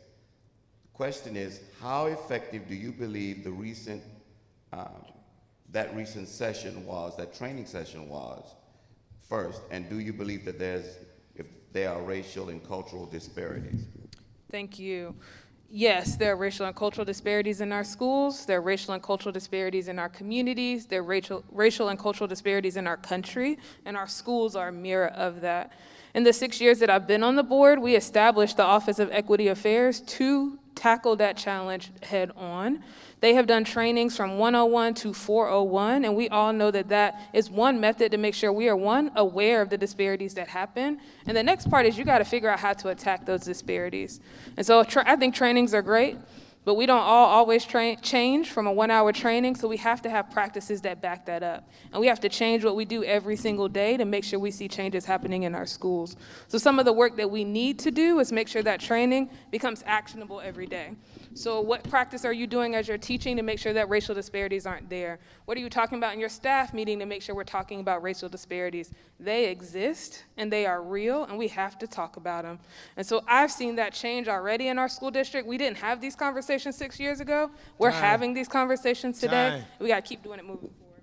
G: The question is, how effective do you believe the recent that recent session was, that training session was, first, and do you believe that there are racial and cultural disparities?
H: Thank you. Yes, there are racial and cultural disparities in our schools. There are racial and cultural disparities in our communities. There are racial and cultural disparities in our country, and our schools are a mirror of that. In the 6 years that I've been on the board, we established the Office of Equity Affairs to tackle that challenge head on. They have done trainings from 101 to 401, and we all know that that is one method to make sure we are, one, aware of the disparities that happen, and the next part is you gotta figure out how to attack those disparities. And so I think trainings are great, but we don't always change from a 1-hour training, so we have to have practices that back that up. And we have to change what we do every single day to make sure we see changes happening in our schools. So some of the work that we need to do is make sure that training becomes actionable every day. So what practice are you doing as you're teaching to make sure that racial disparities aren't there? What are you talking about in your staff meeting to make sure we're talking about racial disparities? They exist, and they are real, and we have to talk about them. And so I've seen that change already in our school district. We didn't have these conversations 6 years ago. We're having these conversations today. We got to keep doing it moving forward.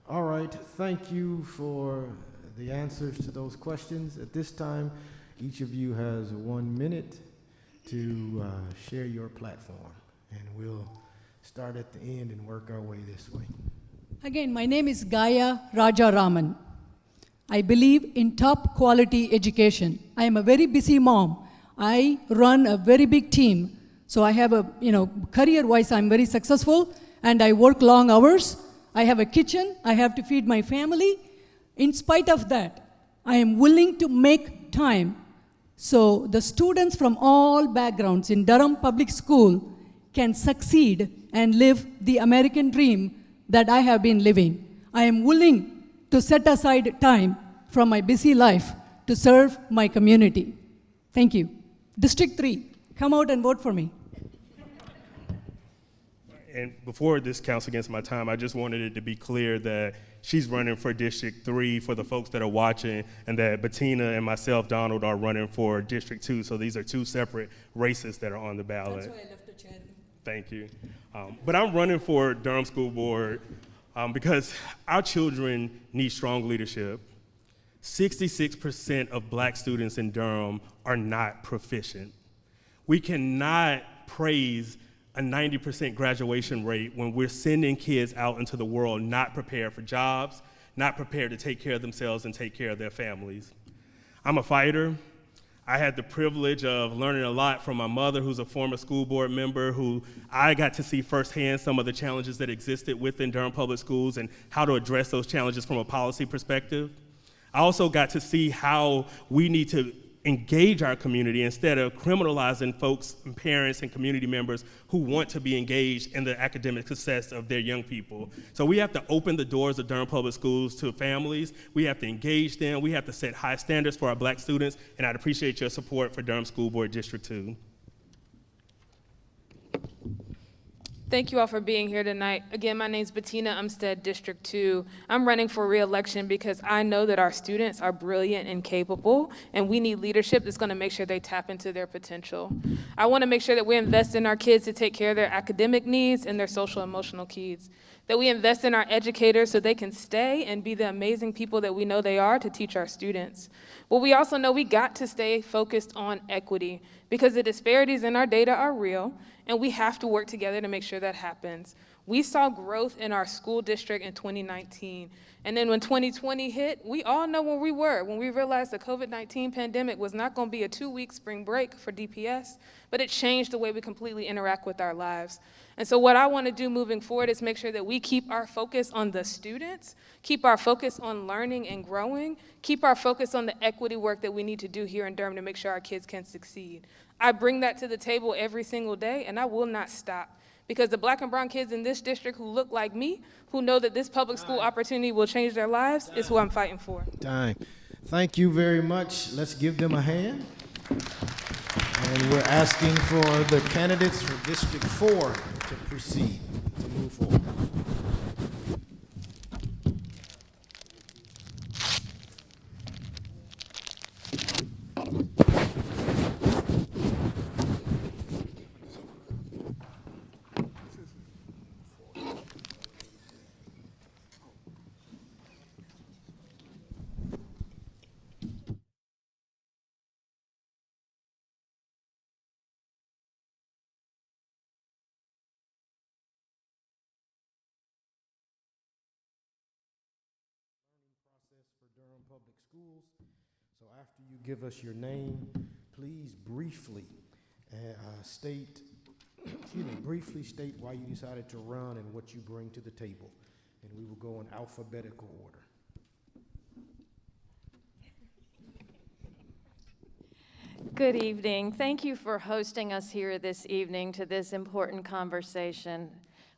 A: All right, thank you for the answers to those questions. At this time, each of you has 1 minute to share your platform, and we'll start at the end and work our way this way.
J: Again, my name is Gaya Rajaraman. I believe in top quality education. I am a very busy mom. I run a very big team. So I have career-wise, I'm very successful, and I work long hours. I have a kitchen, I have to feed my family. In spite of that, I am willing to make time so the students from all backgrounds in Durham Public School can succeed and live the American dream that I have been living. I am willing to set aside time from my busy life to serve my community. Thank you. District 3, come out and vote for me.
I: And before this counts against my time, I just wanted it to be clear that she's running for District 3 for the folks that are watching, and that Bettina and myself, Donald, are running for District 2. So these are two separate races that are on the ballot.
J: That's why I left the chair.
I: Thank you. But I'm running for Durham School Board because our children need strong leadership. 66% of black students in Durham are not proficient. We cannot praise a 90% graduation rate when we're sending kids out into the world not prepared for jobs, not prepared to take care of themselves and take care of their families. I'm a fighter. I had the privilege of learning a lot from my mother, who's a former school board member, who I got to see firsthand some of the challenges that existed within Durham Public Schools and how to address those challenges from a policy perspective. I also got to see how we need to engage our community instead of criminalizing folks and parents and community members who want to be engaged in the academic success of their young people. So we have to open the doors of Durham Public Schools to families. We have to engage them. We have to set high standards for our black students, and I'd appreciate your support for Durham School Board District 2.
H: Thank you all for being here tonight. Again, my name is Bettina Umstead, District 2. I'm running for re-election because I know that our students are brilliant and capable, and we need leadership that's going to make sure they tap into their potential. I want to make sure that we invest in our kids to take care of their academic needs and their social emotional needs, that we invest in our educators so they can stay and be the amazing people that we know they are to teach our students. But we also know we got to stay focused on equity because the disparities in our data are real, and we have to work together to make sure that happens. We saw growth in our school district in 2019, and then when 2020 hit, we all know where we were when we realized the COVID-19 pandemic was not going to be a 2-week spring break for DPS, but it changed the way we completely interact with our lives. And so what I want to do moving forward is make sure that we keep our focus on the students, keep our focus on learning and growing, keep our focus on the equity work that we need to do here in Durham to make sure our kids can succeed. I bring that to the table every single day, and I will not stop. Because the black and brown kids in this district who look like me, who know that this public school opportunity will change their lives, is who I'm fighting for.
A: Time. Thank you very much. Let's give them a hand. And we're asking for the candidates for District 4 to proceed, to move forward. For Durham Public Schools. So after you give us your name, please briefly state why you decided to run and what you bring to the table. And we will go in alphabetical order.
K: Good evening. Thank you for hosting us here this evening to this important conversation.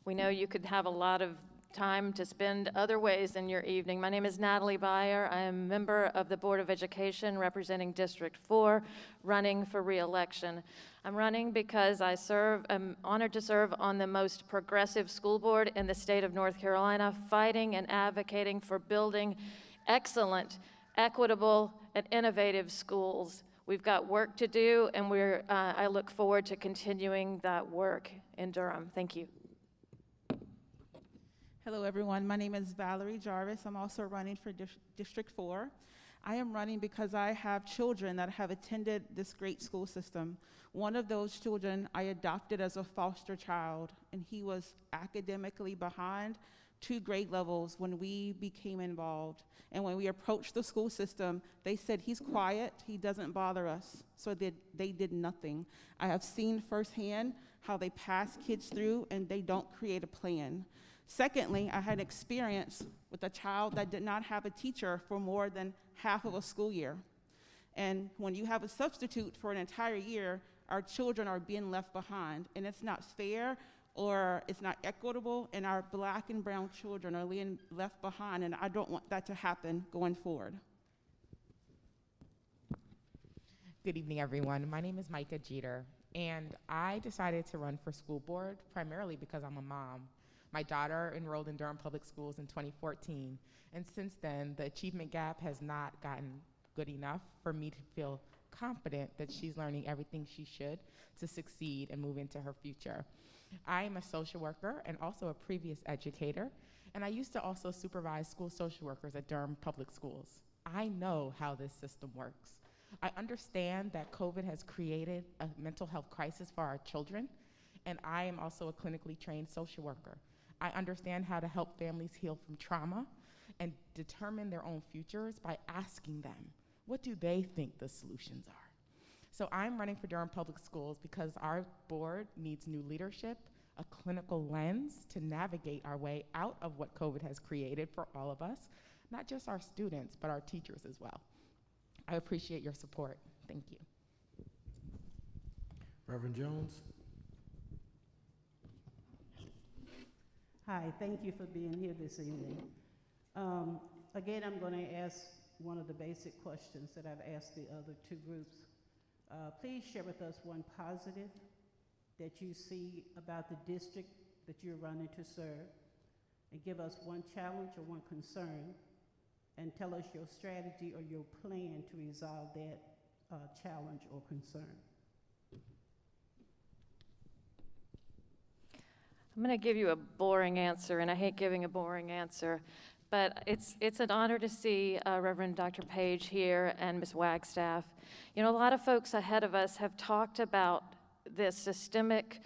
K: We know you could have a lot of time to spend other ways in your evening. My name is Natalie Beyer. I am a member of the Board of Education representing District 4, running for re-election. I'm running because I'm honored to serve on the most progressive school board in the state of North Carolina, fighting and advocating for building excellent, equitable, and innovative schools. We've got work to do, and I look forward to continuing that work in Durham. Thank you.
L: Hello, everyone. My name is Valerie Jarvis. I'm also running for District 4. I am running because I have children that have attended this great school system. One of those children I adopted as a foster child, and he was academically behind 2 grade levels when we became involved. And when we approached the school system, they said, he's quiet, he doesn't bother us. So they did nothing. I have seen firsthand how they pass kids through and they don't create a plan. Secondly, I had experience with a child that did not have a teacher for more than half of a school year. And when you have a substitute for an entire year, our children are being left behind, and it's not fair or it's not equitable, and our Black and brown children are being left behind, and I don't want that to happen going forward.
M: Good evening, everyone. My name is Micah Jeter, and I decided to run for school board primarily because I'm a mom. My daughter enrolled in Durham Public Schools in 2014, and since then, the achievement gap has not gotten good enough for me to feel confident that she's learning everything she should to succeed and move into her future. I am a social worker and also a previous educator, and I used to also supervise school social workers at Durham Public Schools. I know how this system works. I understand that COVID has created a mental health crisis for our children, and I am also a clinically trained social worker. I understand how to help families heal from trauma and determine their own futures by asking them, what do they think the solutions are? So I'm running for Durham Public Schools because our board needs new leadership, a clinical lens to navigate our way out of what COVID has created for all of us, not just our students, but our teachers as well. I appreciate your support. Thank you.
A: Reverend Jones.
E: Hi, thank you for being here this evening. Again, I'm going to ask one of the basic questions that I've asked the other two groups. Please share with us one positive that you see about the district that you're running to serve, and give us one challenge or one concern, and tell us your strategy or your plan to resolve that challenge or concern.
K: I'm going to give you a boring answer, and I hate giving a boring answer, but it's an honor to see Reverend Dr. Page here and Ms. Wagstaff. You know, a lot of folks ahead of us have talked about the systemic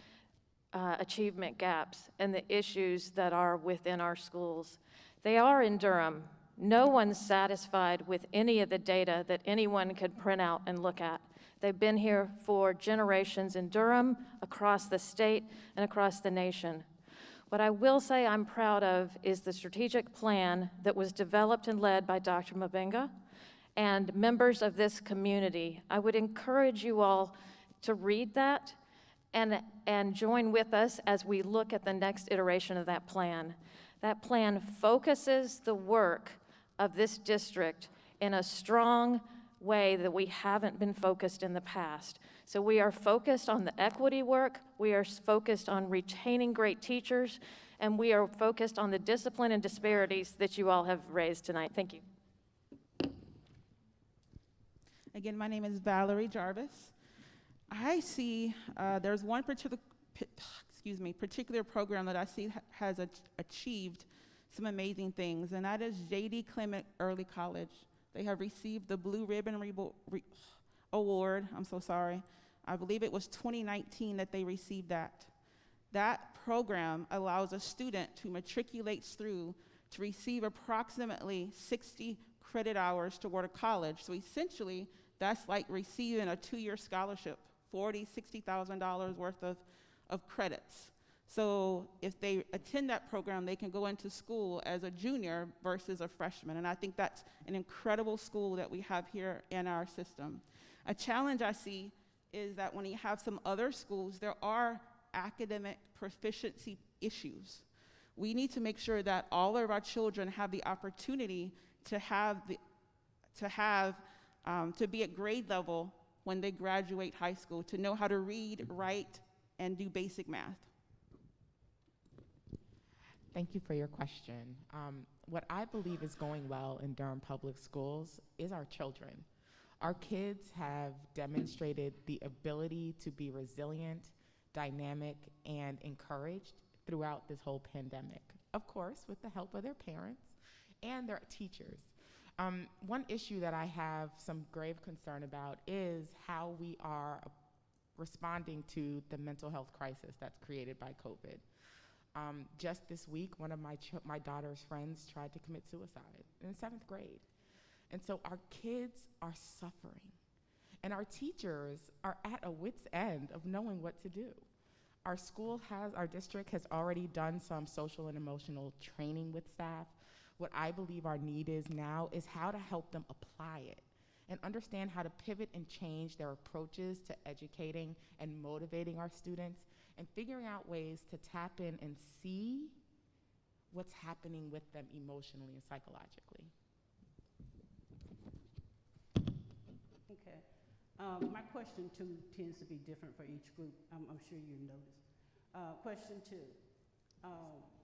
K: achievement gaps and the issues that are within our schools. They are in Durham. No one's satisfied with any of the data that anyone could print out and look at. They've been here for generations in Durham, across the state, and across the nation. What I will say I'm proud of is the strategic plan that was developed and led by Dr. Mabenga and members of this community. I would encourage you all to read that and join with us as we look at the next iteration of that plan. That plan focuses the work of this district in a strong way that we haven't been focused in the past. So we are focused on the equity work, we are focused on retaining great teachers, and we are focused on the discipline and disparities that you all have raised tonight. Thank you.
L: Again, my name is Valerie Jarvis. I see there's one particular program that I see has achieved some amazing things, and that is J.D. Clement Early College. They have received the Blue Ribbon Award. I'm so sorry. I believe it was 2019 that they received that. That program allows a student who matriculates through to receive approximately 60 credit hours toward a college. So essentially, that's like receiving a 2-year scholarship, $40,000, $60,000 worth of credits. So if they attend that program, they can go into school as a junior versus a freshman. And I think that's an incredible school that we have here in our system. A challenge I see is that when you have some other schools, there are academic proficiency issues. We need to make sure that all of our children have the opportunity to be at grade level when they graduate high school, to know how to read, write, and do basic math.
M: Thank you for your question. What I believe is going well in Durham Public Schools is our children. Our kids have demonstrated the ability to be resilient, dynamic, and encouraged throughout this whole pandemic. Of course, with the help of their parents and their teachers. One issue that I have some grave concern about is how we are responding to the mental health crisis that's created by COVID. Just this week, one of my daughter's friends tried to commit suicide in 7th grade. And so our kids are suffering, and our teachers are at a wit's end of knowing what to do. Our district has already done some social and emotional training with staff. What I believe our need is now is how to help them apply it and understand how to pivot and change their approaches to educating and motivating our students and figuring out ways to tap in and see what's happening with them emotionally and psychologically.
E: Okay. My question two tends to be different for each group. I'm sure you noticed. Question two.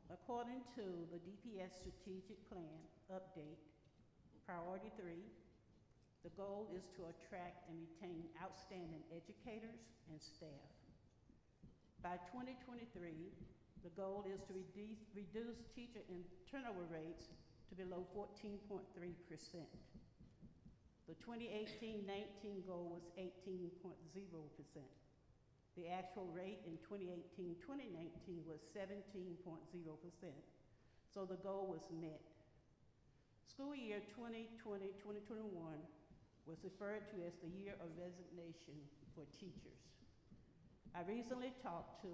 E: According to the DPS strategic plan update, priority 3, the goal is to attract and retain outstanding educators and staff. By 2023, the goal is to reduce teacher and turnover rates to below 14.3%. The 2018-19 goal was 18.0%. The actual rate in 2018-2019 was 17.0%, so the goal was met. School year 2020-2021 was referred to as the year of resignation for teachers. I recently talked to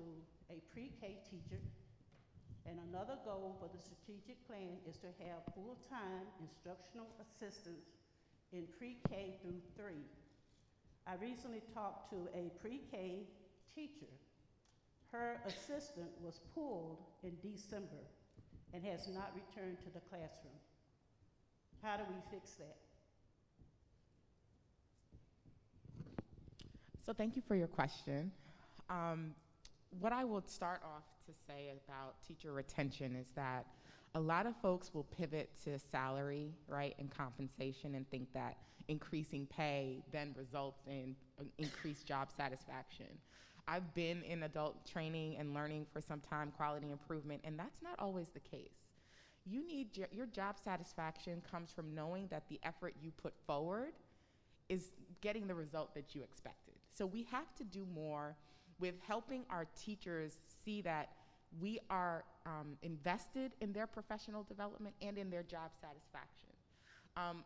E: a pre-K teacher, and another goal for the strategic plan is to have full-time instructional assistants in pre-K through 3. I recently talked to a pre-K teacher. Her assistant was pulled in December and has not returned to the classroom. How do we fix that?
M: So thank you for your question. What I will start off to say about teacher retention is that a lot of folks will pivot to salary, right, and compensation and think that increasing pay then results in increased job satisfaction. I've been in adult training and learning for some time, quality improvement, and that's not always the case. You need your job satisfaction comes from knowing that the effort you put forward is getting the result that you expected. So we have to do more with helping our teachers see that we are invested in their professional development and in their job satisfaction.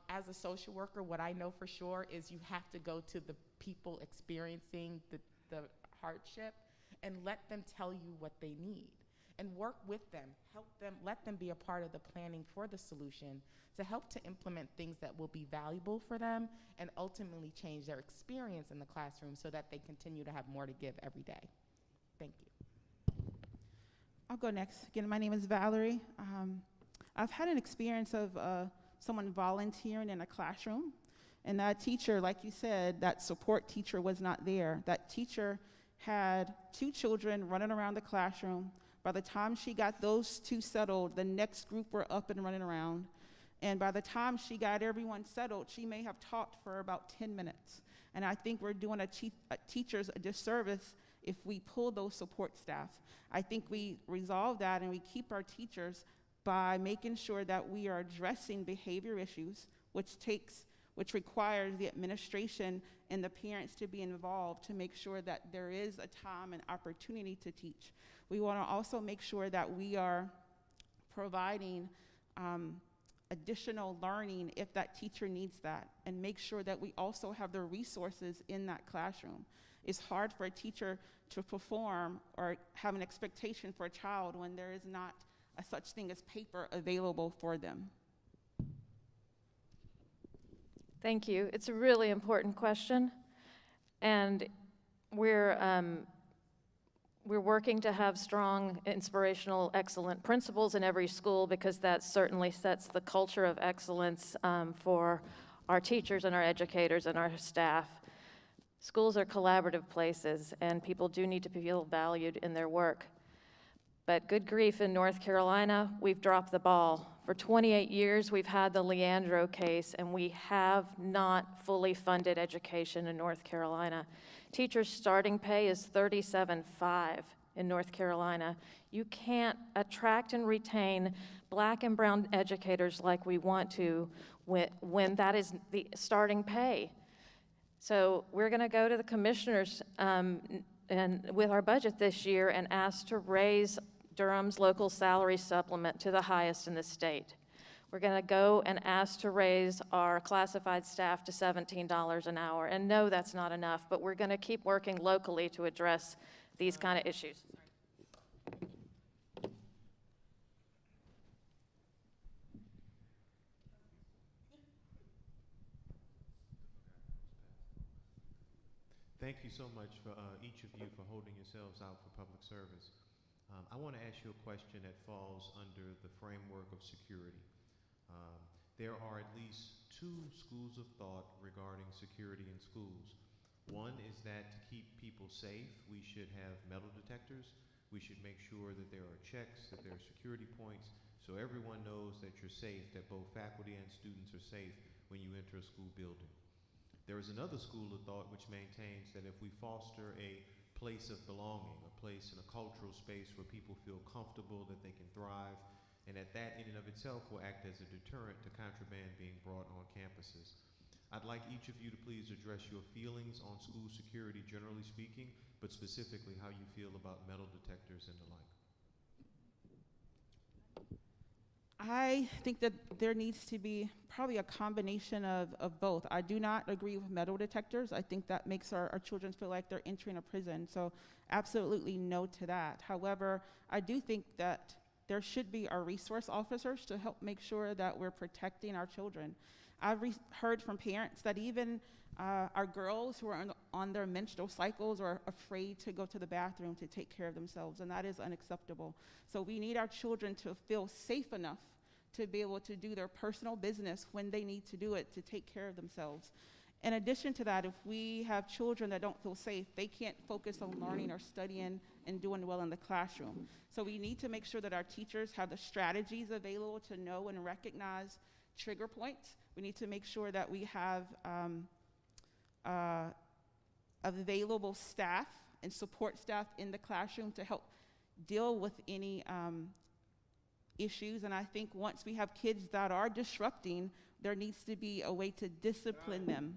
M: As a social worker, what I know for sure is you have to go to the people experiencing the hardship and let them tell you what they need and work with them, help them, let them be a part of the planning for the solution to help to implement things that will be valuable for them and ultimately change their experience in the classroom so that they continue to have more to give every day. Thank you.
L: I'll go next. Again, my name is Valerie. I've had an experience of someone volunteering in a classroom, and that teacher, like you said, that support teacher was not there. That teacher had 2 children running around the classroom. By the time she got those 2 settled, the next group were up and running around. And by the time she got everyone settled, she may have taught for about 10 minutes. And I think we're doing teachers a disservice if we pull those support staff. I think we resolve that and we keep our teachers by making sure that we are addressing behavior issues, which requires the administration and the parents to be involved to make sure that there is a time and opportunity to teach. We want to also make sure that we are providing additional learning if that teacher needs that, and make sure that we also have the resources in that classroom. It's hard for a teacher to perform or have an expectation for a child when there is not a such thing as paper available for them.
K: Thank you. It's a really important question, and we're working to have strong, inspirational, excellent principals in every school because that certainly sets the culture of excellence for our teachers and our educators and our staff. Schools are collaborative places, and people do need to feel valued in their work. But good grief, in North Carolina, we've dropped the ball. For 28 years, we've had the Leandro case, and we have not fully funded education in North Carolina. Teachers' starting pay is $37,500 in North Carolina. You can't attract and retain Black and brown educators like we want to when that is the starting pay. So we're going to go to the commissioners and with our budget this year and ask to raise Durham's local salary supplement to the highest in the state. We're going to go and ask to raise our classified staff to $17 an hour. And no, that's not enough, but we're going to keep working locally to address these kind of issues.
F: Thank you so much for each of you for holding yourselves out for public service. I want to ask you a question that falls under the framework of security. There are at least two schools of thought regarding security in schools. One is that to keep people safe, we should have metal detectors. We should make sure that there are checks, that there are security points, so everyone knows that you're safe, that both faculty and students are safe when you enter a school building. There is another school of thought which maintains that if we foster a place of belonging, a place in a cultural space where people feel comfortable, that they can thrive, and that in and of itself will act as a deterrent to contraband being brought on campuses. I'd like each of you to please address your feelings on school security generally speaking, but specifically how you feel about metal detectors and the like.
L: I think that there needs to be probably a combination of both. I do not agree with metal detectors. I think that makes our children feel like they're entering a prison, so absolutely no to that. However, I do think that there should be our resource officers to help make sure that we're protecting our children. I've heard from parents that even our girls who are on their menstrual cycles are afraid to go to the bathroom to take care of themselves, and that is unacceptable. So we need our children to feel safe enough to be able to do their personal business when they need to do it to take care of themselves. In addition to that, if we have children that don't feel safe, they can't focus on learning or studying and doing well in the classroom. So we need to make sure that our teachers have the strategies available to know and recognize trigger points. We need to make sure that we have available staff and support staff in the classroom to help deal with any issues. And I think once we have kids that are disrupting, there needs to be a way to discipline them.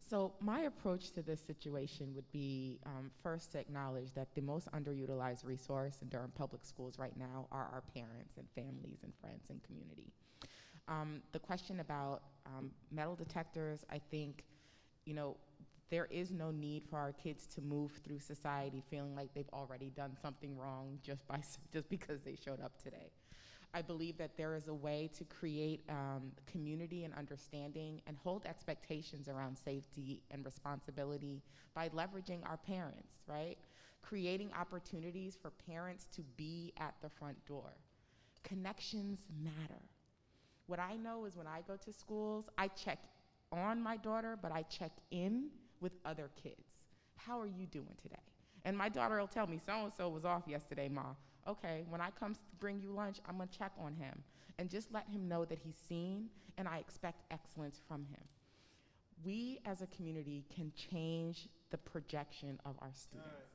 M: So my approach to this situation would be first to acknowledge that the most underutilized resource in Durham Public Schools right now are our parents and families and friends and community. The question about metal detectors, I think, there is no need for our kids to move through society feeling like they've already done something wrong just because they showed up today. I believe that there is a way to create community and understanding and hold expectations around safety and responsibility by leveraging our parents, right? Creating opportunities for parents to be at the front door. Connections matter. What I know is when I go to schools, I check on my daughter, but I check in with other kids. How are you doing today? And my daughter will tell me, so-and-so was off yesterday, Ma. Okay, when I come to bring you lunch, I'm gonna check on him and just let him know that he's seen and I expect excellence from him. We as a community can change the projection of our students.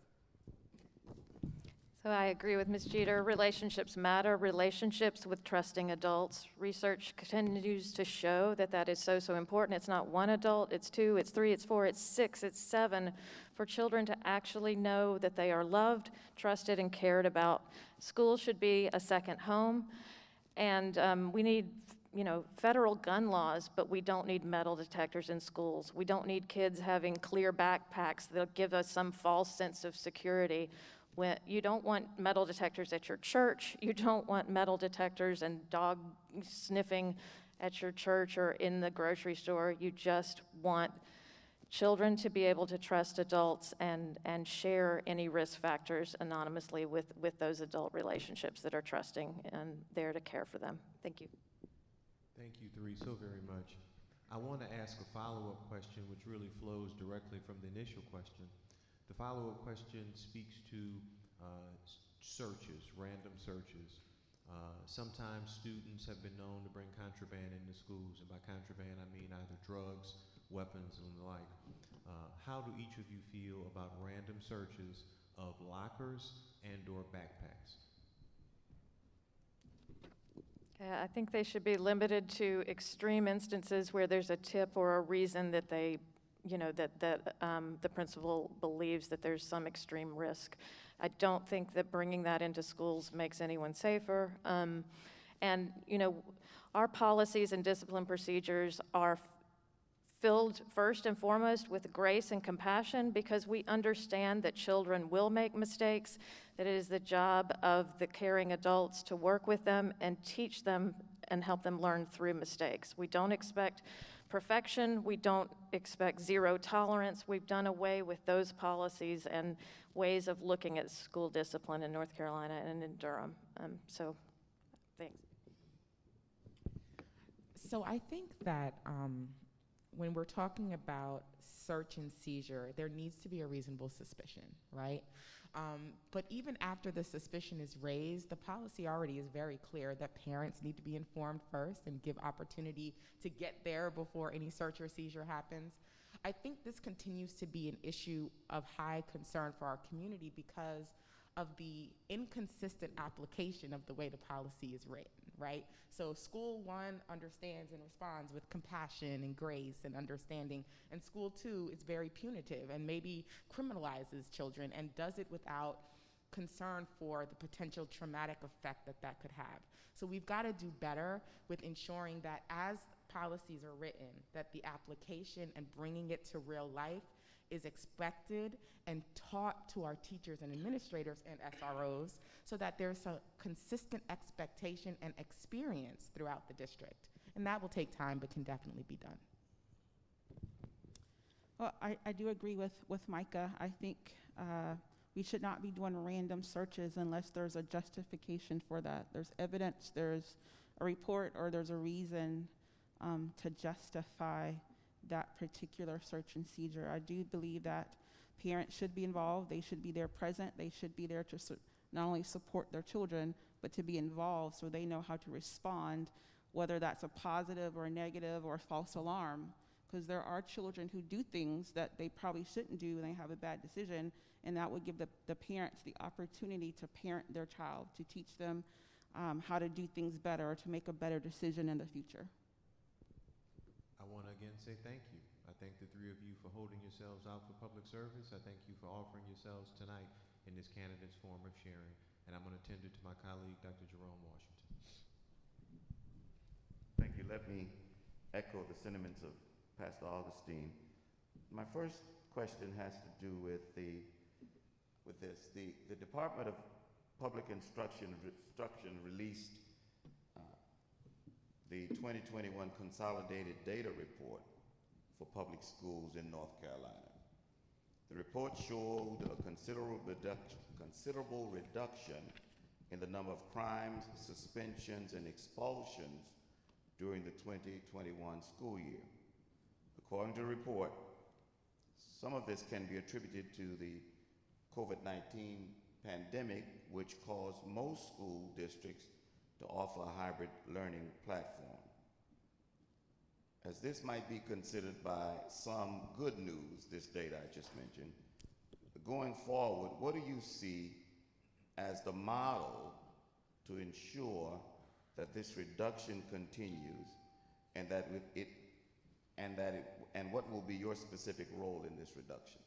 K: So I agree with Ms. Jeter. Relationships matter. Relationships with trusting adults. Research continues to show that that is so important. It's not one adult, it's two, it's three, it's four, it's six, it's seven. For children to actually know that they are loved, trusted, and cared about. School should be a second home. And we need federal gun laws, but we don't need metal detectors in schools. We don't need kids having clear backpacks that give us some false sense of security. When you don't want metal detectors at your church, you don't want metal detectors and dog sniffing at your church or in the grocery store. You just want children to be able to trust adults and share any risk factors anonymously with those adult relationships that are trusting and there to care for them. Thank you.
F: Thank you, three, so very much. I want to ask a follow-up question which really flows directly from the initial question. The follow-up question speaks to searches, random searches. Sometimes students have been known to bring contraband into schools, and by contraband I mean either drugs, weapons, and the like. How do each of you feel about random searches of lockers and/or backpacks?
K: I think they should be limited to extreme instances where there's a tip or a reason that they the principal believes that there's some extreme risk. I don't think that bringing that into schools makes anyone safer. And, our policies and discipline procedures are filled first and foremost with grace and compassion because we understand that children will make mistakes, that it is the job of the caring adults to work with them and teach them and help them learn through mistakes. We don't expect perfection. We don't expect zero tolerance. We've done away with those policies and ways of looking at school discipline in North Carolina and in Durham. So, thanks.
M: So I think that when we're talking about search and seizure, there needs to be a reasonable suspicion, right? But even after the suspicion is raised, the policy already is very clear that parents need to be informed first and give opportunity to get there before any search or seizure happens. I think this continues to be an issue of high concern for our community because of the inconsistent application of the way the policy is written, right? So school 1 understands and responds with compassion and grace and understanding, and school 2 is very punitive and maybe criminalizes children and does it without concern for the potential traumatic effect that that could have. So we've got to do better with ensuring that as policies are written, that the application and bringing it to real life is expected and taught to our teachers and administrators and SROs so that there's a consistent expectation and experience throughout the district. And that will take time, but can definitely be done.
L: Well, I do agree with Micah. I think we should not be doing random searches unless there's a justification for that. There's evidence, there's a report, or there's a reason to justify that particular search and seizure. I do believe that parents should be involved. They should be there present. They should be there to not only support their children, but to be involved so they know how to respond, whether that's a positive or a negative or a false alarm. Because there are children who do things that they probably shouldn't do and they have a bad decision, and that would give the parents the opportunity to parent their child, to teach them how to do things better or to make a better decision in the future.
F: I want to again say thank you. I thank the three of you for holding yourselves out for public service. I thank you for offering yourselves tonight in this candidates forum of sharing. And I'm going to tender to my colleague, Dr. Jerome Washington.
G: Thank you. Let me echo the sentiments of Pastor Augustine. My first question has to do with this. The Department of Public Instruction released the 2021 Consolidated Data Report for public schools in North Carolina. The report showed a considerable reduction in the number of crimes, suspensions, and expulsions during the 2021 school year. According to the report, some of this can be attributed to the COVID-19 pandemic, which caused most school districts to offer a hybrid learning platform. As this might be considered by some good news, this data I just mentioned, going forward, what do you see as the model to ensure that this reduction continues and what will be your specific role in this reduction?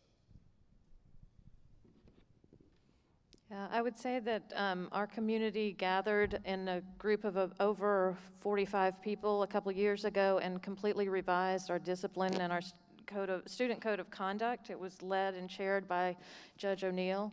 K: I would say that our community gathered in a group of over 45 people a couple years ago and completely revised our discipline and our student code of conduct. It was led and chaired by Judge O'Neill,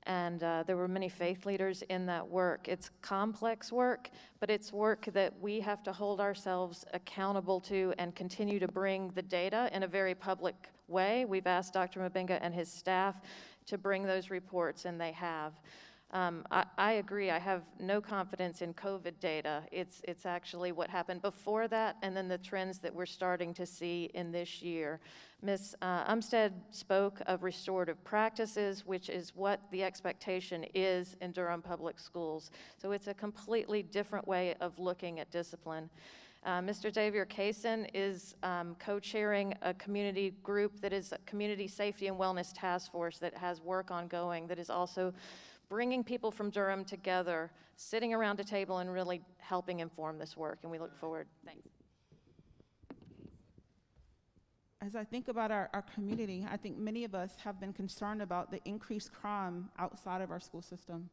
K: and there were many faith leaders in that work. It's complex work, but it's work that we have to hold ourselves accountable to and continue to bring the data in a very public way. We've asked Dr. Mbenga and his staff to bring those reports, and they have. I agree, I have no confidence in COVID data. It's actually what happened before that and then the trends that we're starting to see in this year. Ms. Umstead spoke of restorative practices, which is what the expectation is in Durham Public Schools. So it's a completely different way of looking at discipline. Mr. Xavier Kaysen is co-chairing a community group that is a Community Safety and Wellness Task Force that has work ongoing, that is also bringing people from Durham together, sitting around a table and really helping inform this work, and we look forward. Thanks.
L: as I think about our community, I think many of us have been concerned about the increased crime outside of our school system.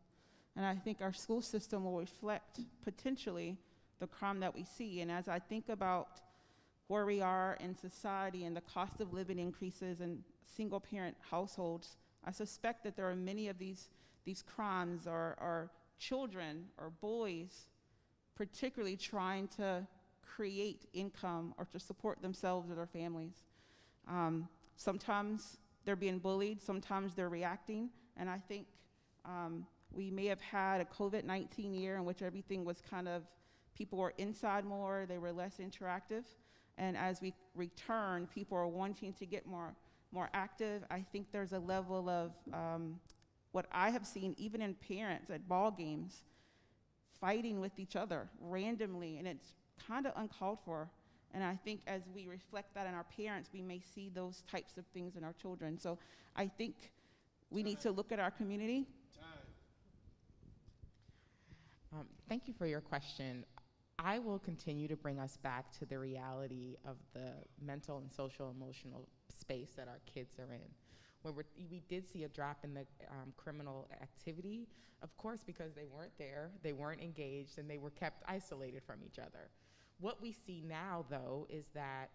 L: And I think our school system will reflect potentially the crime that we see. And as I think about where we are in society and the cost of living increases in single parent households, I suspect that there are many of these crimes are children or boys particularly trying to create income or to support themselves or their families. Sometimes they're being bullied, sometimes they're reacting, and I think we may have had a COVID-19 year in which everything was kind of, people were inside more, they were less interactive, and as we return, people are wanting to get more active. I think there's a level of what I have seen even in parents at ball games, fighting with each other randomly, and it's kind of uncalled for. And I think as we reflect that in our parents, we may see those types of things in our children. So I think we need to look at our community.
M: Thank you for your question. I will continue to bring us back to the reality of the mental and social emotional space that our kids are in. When we did see a drop in the criminal activity, of course, because they weren't there, they weren't engaged, and they were kept isolated from each other. What we see now, though, is that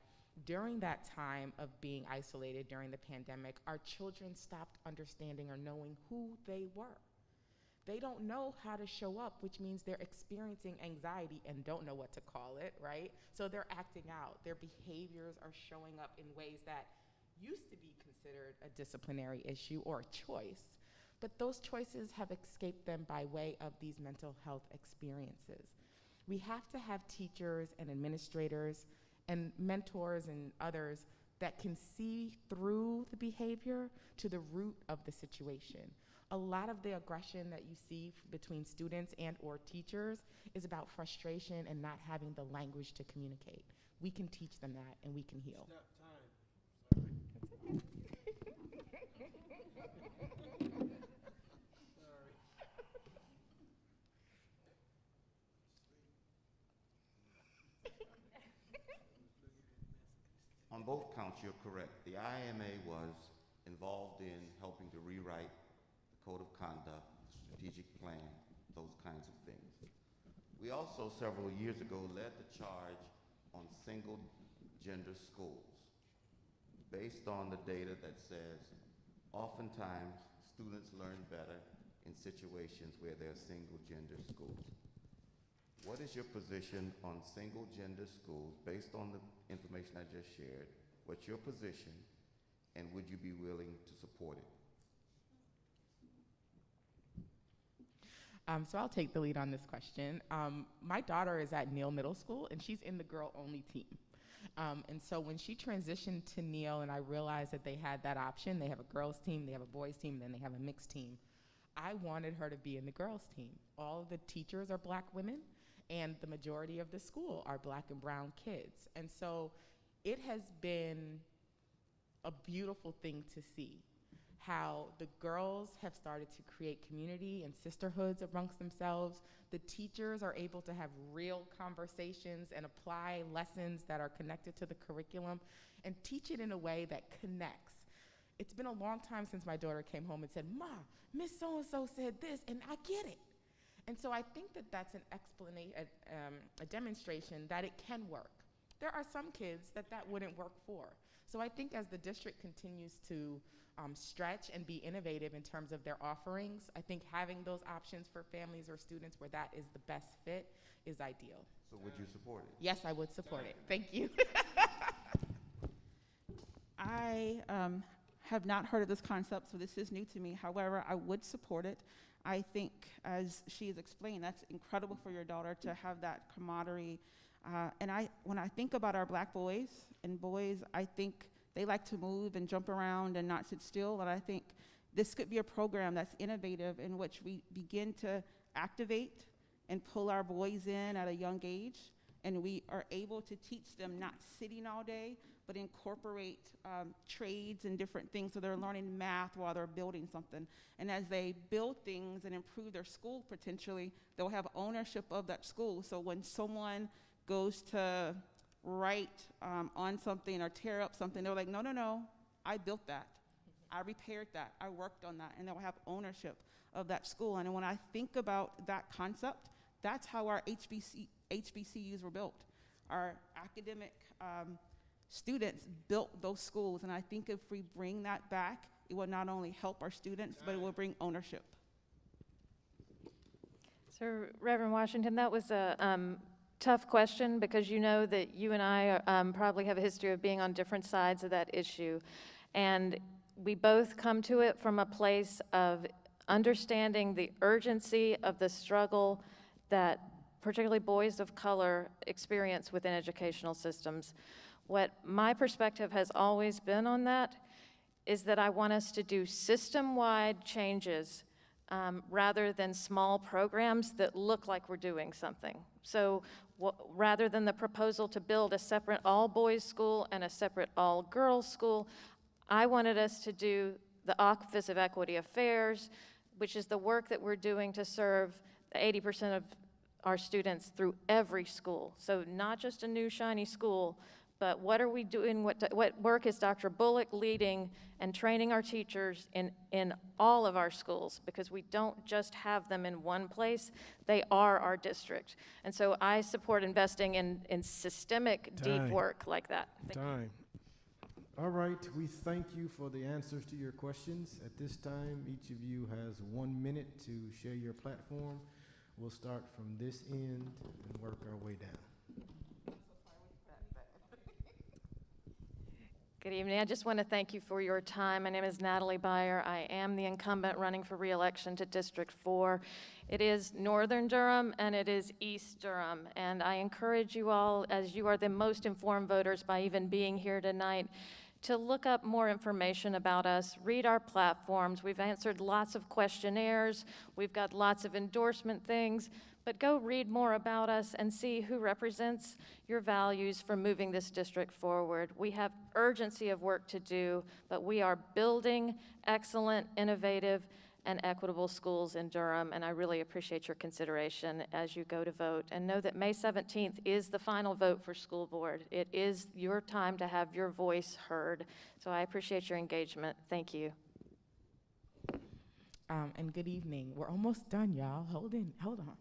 M: during that time of being isolated during the pandemic, our children stopped understanding or knowing who they were. They don't know how to show up, which means they're experiencing anxiety and don't know what to call it, right? So they're acting out. Their behaviors are showing up in ways that used to be considered a disciplinary issue or a choice, but those choices have escaped them by way of these mental health experiences. We have to have teachers and administrators and mentors and others that can see through the behavior to the root of the situation. A lot of the aggression that you see between students and or teachers is about frustration and not having the language to communicate. We can teach them that and we can heal.
G: On both counts, you're correct. The IMA was involved in helping to rewrite the Code of Conduct, the strategic plan, those kinds of things. We also, several years ago, led the charge on single-gender schools, based on the data that says oftentimes students learn better in situations where there are single-gender schools. What is your position on single-gender schools based on the information I just shared? What's your position, and would you be willing to support it?
M: So I'll take the lead on this question. My daughter is at Neal Middle School, and she's in the girl-only team. And so when she transitioned to Neal, and I realized that they had that option, they have a girls' team, they have a boys' team, then they have a mixed team, I wanted her to be in the girls' team. All of the teachers are Black women, and the majority of the school are Black and brown kids. And so it has been a beautiful thing to see how the girls have started to create community and sisterhoods amongst themselves. The teachers are able to have real conversations and apply lessons that are connected to the curriculum and teach it in a way that connects. It's been a long time since my daughter came home and said, "Ma, Miss So-and-so said this, and I get it." And so I think that that's an explanation, a demonstration that it can work. There are some kids that wouldn't work for. So I think as the district continues to stretch and be innovative in terms of their offerings, I think having those options for families or students where that is the best fit is ideal.
G: So would you support it?
M: Yes, I would support it. Thank you.
L: I have not heard of this concept, so this is new to me. However, I would support it. I think, as she has explained, that's incredible for your daughter to have that camaraderie. And when I think about our Black boys and boys, I think they like to move and jump around and not sit still. And I think this could be a program that's innovative in which we begin to activate and pull our boys in at a young age. And we are able to teach them not sitting all day, but incorporate trades and different things, so they're learning math while they're building something. And as they build things and improve their school potentially, they'll have ownership of that school. So when someone goes to write on something or tear up something. They were like, no, no, no, I built that. I repaired that. I worked on that. And they'll have ownership of that school. And when I think about that concept, that's how our HBCUs were built. Our academic students built those schools. And I think if we bring that back, it will not only help our students, but it will bring ownership.
K: So, Reverend Washington, that was a tough question because you know that you and I probably have a history of being on different sides of that issue. And we both come to it from a place of understanding the urgency of the struggle that particularly boys of color experience within educational systems. What my perspective has always been on that is that I want us to do system-wide changes rather than small programs that look like we're doing something. So rather than the proposal to build a separate all-boys school and a separate all-girls school, I wanted us to do the Office of Equity Affairs, which is the work that we're doing to serve 80% of our students through every school. So not just a new shiny school, but what are we doing, what work is Dr. Bullock leading and training our teachers in all of our schools, because we don't just have them in one place, they are our district. And so I support investing in systemic deep work like that.
A: Time. All right, we thank you for the answers to your questions. At this time, each of you has 1 minute to share your platform. We'll start from this end and work our way down.
K: Good evening. I just want to thank you for your time. My name is Natalie Beyer. I am the incumbent running for re-election to District 4. It is Northern Durham and it is East Durham. And I encourage you all, as you are the most informed voters by even being here tonight, to look up more information about us, read our platforms. We've answered lots of questionnaires. We've got lots of endorsement things. But go read more about us and see who represents your values for moving this district forward. We have urgency of work to do, but we are building excellent, innovative, and equitable schools in Durham, and I really appreciate your consideration as you go to vote. And know that May 17th is the final vote for school board. It is your time to have your voice heard. So I appreciate your engagement. Thank you.
M: And good evening. We're almost done, y'all. Hold on.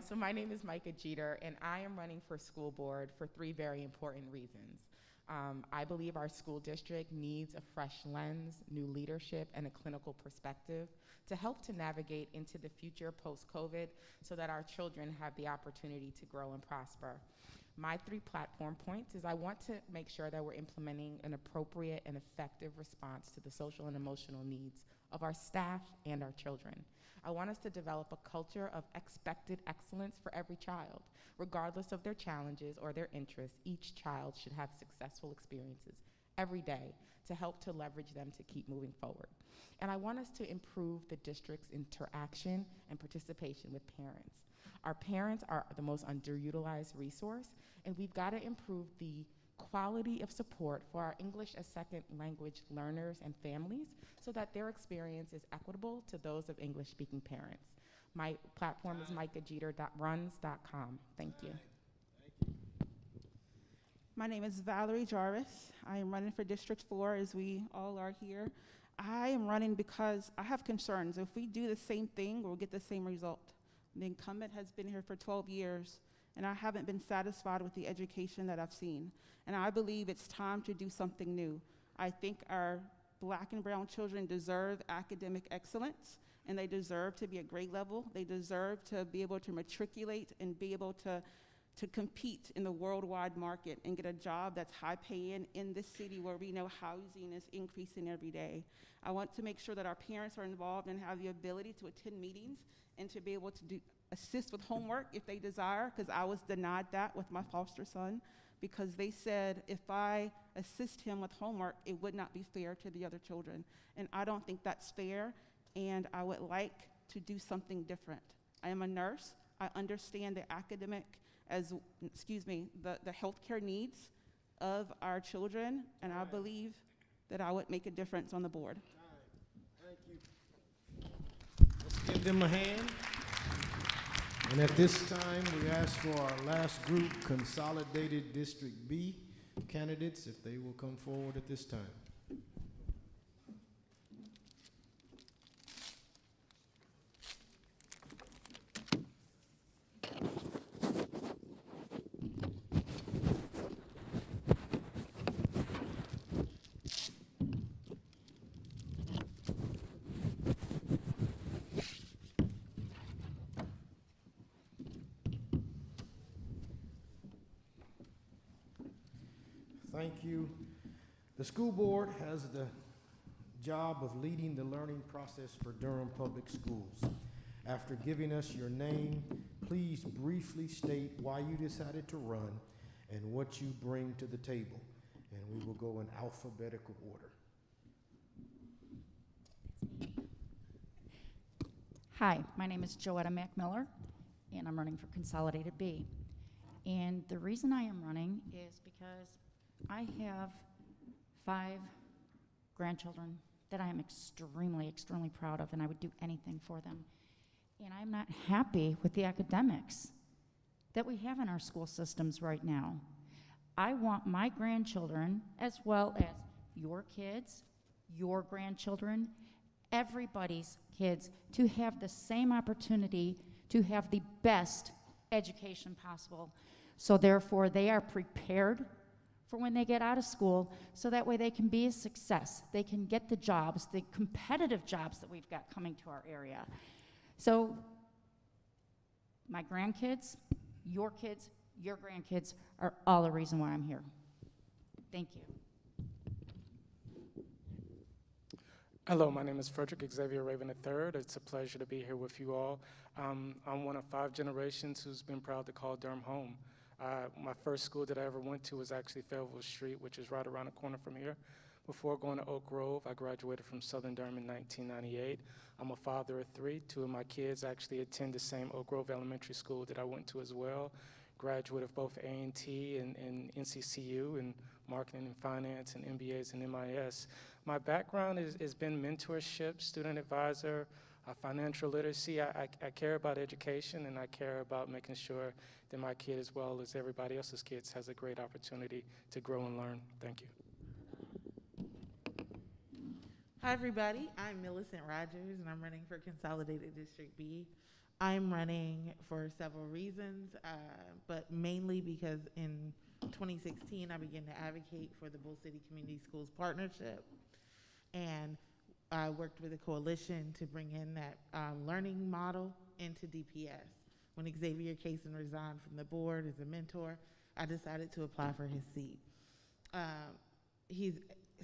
M: So my name is Micah Jeter, and I am running for school board for 3 very important reasons. I believe our school district needs a fresh lens, new leadership, and a clinical perspective to help to navigate into the future post-COVID so that our children have the opportunity to grow and prosper. My 3 platform points is I want to make sure that we're implementing an appropriate and effective response to the social and emotional needs of our staff and our children. I want us to develop a culture of expected excellence for every child. Regardless of their challenges or their interests, each child should have successful experiences every day to help to leverage them to keep moving forward. And I want us to improve the district's interaction and participation with parents. Our parents are the most underutilized resource, and we've got to improve the quality of support for our English as second language learners and families so that their experience is equitable to those of English-speaking parents. My platform is micahjeter.runs.com. Thank you.
L: My name is Valerie Jarvis. I am running for District 4, as we all are here. I am running because I have concerns. If we do the same thing, we'll get the same result. The incumbent has been here for 12 years, and I haven't been satisfied with the education that I've seen. And I believe it's time to do something new. I think our Black and brown children deserve academic excellence, and they deserve to be at grade level. They deserve to be able to matriculate and be able to compete in the worldwide market and get a job that's high paying in this city where we know housing is increasing every day. I want to make sure that our parents are involved and have the ability to attend meetings and to be able to assist with homework if they desire, because I was denied that with my foster son, because they said if I assist him with homework, it would not be fair to the other children. And I don't think that's fair, and I would like to do something different. I am a nurse. I understand the academic, the healthcare needs of our children, and I believe that I would make a difference on the board.
A: Thank you. Let's give them a hand. And at this time, we ask for our last group, Consolidated District B candidates, if they will come forward at this time. Thank you. The school board has the job of leading the learning process for Durham Public Schools. After giving us your name, please briefly state why you decided to run and what you bring to the table. And we will go in alphabetical order.
N: Hi, my name is Joetta McMiller, and I'm running for Consolidated B. And the reason I am running is because I have 5 grandchildren that I am extremely, extremely proud of, and I would do anything for them. And I'm not happy with the academics that we have in our school systems right now. I want my grandchildren, as well as your kids, your grandchildren, everybody's kids, to have the same opportunity to have the best education possible. So therefore, they are prepared for when they get out of school, so that way they can be a success. They can get the jobs, the competitive jobs that we've got coming to our area. So my grandkids, your grandkids are all the reason why I'm here. Thank you.
O: Hello, my name is Frederick Xavier Raven III. It's a pleasure to be here with you all. I'm one of 5 generations who's been proud to call Durham home. My first school that I ever went to was actually Fayetteville Street, which is right around the corner from here. Before going to Oak Grove, I graduated from Southern Durham in 1998. I'm a father of 3. 2 of my kids actually attend the same Oak Grove Elementary School that I went to as well. Graduate of both A&T and NCCU in marketing and finance and MBAs and MIS. My background has been mentorship, student advisor, financial literacy. I care about education, and I care about making sure that my kid, as well as everybody else's kids, has a great opportunity to grow and learn. Thank you.
P: Hi, everybody. I'm Millicent Rogers, and I'm running for Consolidated District B. I'm running for several reasons, but mainly because in 2016, I began to advocate for the Bull City Community Schools Partnership, and I worked with a coalition to bring in that learning model into DPS. When Xavier Kaysen resigned from the board as a mentor, I decided to apply for his seat. He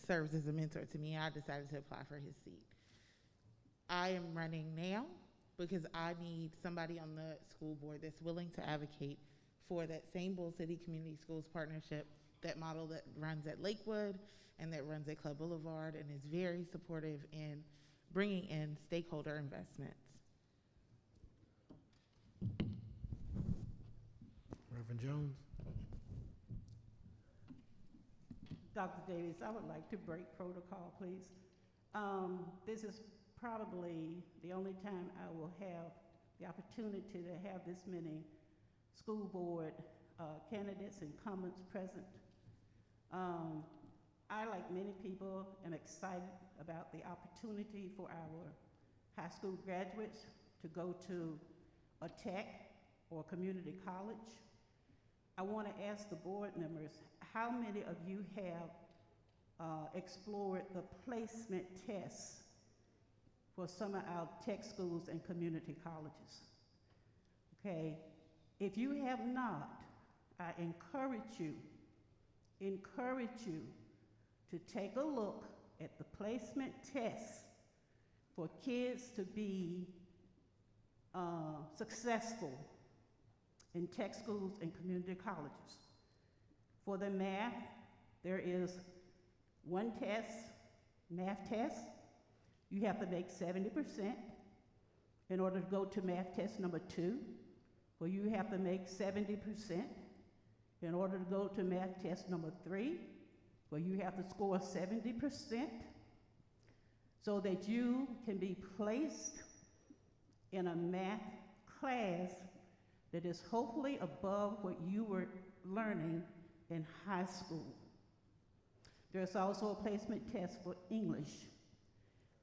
P: serves as a mentor to me. I decided to apply for his seat. I am running now because I need somebody on the school board that's willing to advocate for that same Bull City Community Schools Partnership, that model that runs at Lakewood and that runs at Club Boulevard, and is very supportive in bringing in stakeholder investments.
A: Reverend Jones.
E: Dr. Davis, I would like to break protocol, please. This is probably the only time I will have the opportunity to have this many school board candidates and incumbents present. I, like many people, am excited about the opportunity for our high school graduates to go to a tech or community college. I want to ask the board members, how many of you have explored the placement tests for some of our tech schools and community colleges? Okay, if you have not, I encourage you to take a look at the placement tests for kids to be successful in tech schools and community colleges. For the math, there is one test, math test. You have to make 70% in order to go to math test number 2, or you have to make 70% in order to go to math test number 3, where you have to score 70% so that you can be placed in a math class that is hopefully above what you were learning in high school. There's also a placement test for English.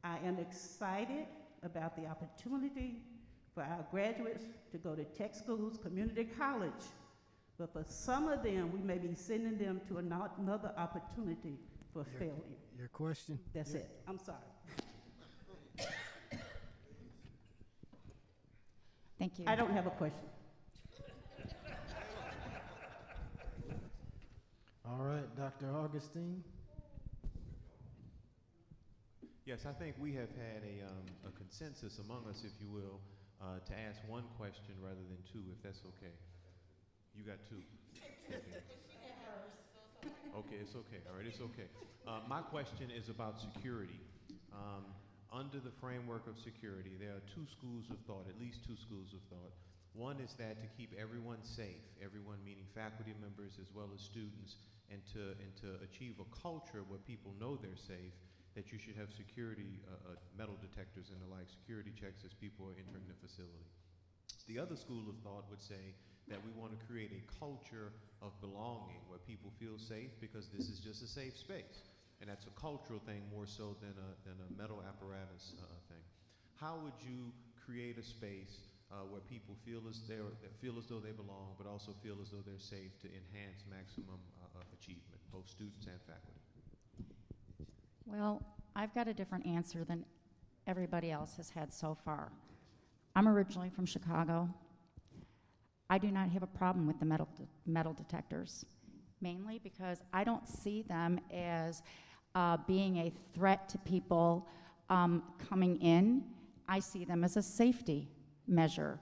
E: I am excited about the opportunity for our graduates to go to tech schools, community college, but for some of them, we may be sending them to another opportunity for failure.
A: Your question?
E: That's it. I'm sorry.
N: Thank you.
E: I don't have a question.
A: All right, Dr. Augustine.
F: Yes, I think we have had a consensus among us, if you will, to ask one question rather than two, if that's okay. You got two. Okay. Okay, it's okay. All right, it's okay. My question is about security. Under the framework of security, there are two schools of thought, at least two schools of thought. One is that to keep everyone safe, everyone meaning faculty members as well as students, and to achieve a culture where people know they're safe, that you should have security, metal detectors and the like, security checks as people are entering the facility. The other school of thought would say that we want to create a culture of belonging where people feel safe because this is just a safe space. And that's a cultural thing more so than a metal apparatus thing. How would you create a space where people feel as though they belong, but also feel as though they're safe to enhance maximum achievement, both students and faculty?
N: Well, I've got a different answer than everybody else has had so far. I'm originally from Chicago. I do not have a problem with the metal detectors, mainly because I don't see them as being a threat to people coming in. I see them as a safety measure.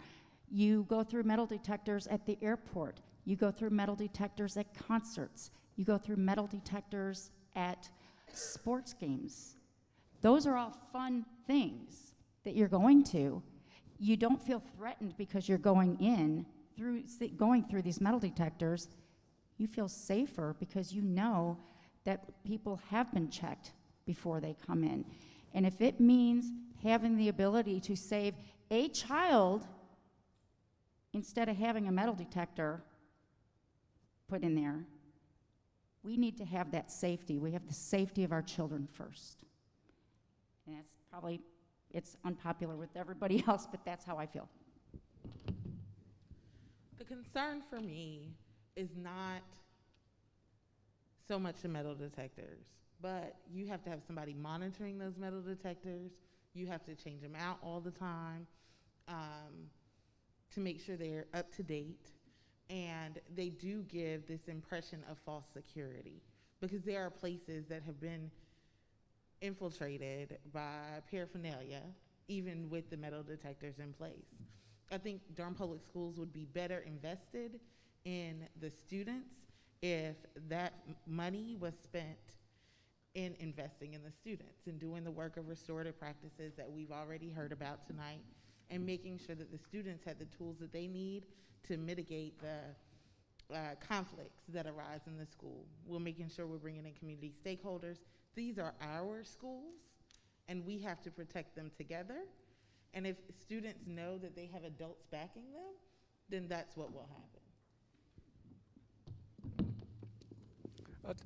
N: You go through metal detectors at the airport. You go through metal detectors at concerts. You go through metal detectors at sports games. Those are all fun things that you're going to. You don't feel threatened because you're going through these metal detectors. You feel safer because you know that people have been checked before they come in. And if it means having the ability to save a child instead of having a metal detector put in there, we need to have that safety. We have the safety of our children first. And it's unpopular with everybody else, but that's how I feel.
P: The concern for me is not so much the metal detectors, but you have to have somebody monitoring those metal detectors. You have to change them out all the time to make sure they're up to date. And they do give this impression of false security because there are places that have been infiltrated by paraphernalia, even with the metal detectors in place. I think Durham Public Schools would be better invested in the students if that money was spent in investing in the students and doing the work of restorative practices that we've already heard about tonight, and making sure that the students had the tools that they need to mitigate the conflicts that arise in the school. We're making sure we're bringing in community stakeholders. These are our schools, and we have to protect them together. And if students know that they have adults backing them, then that's what will happen.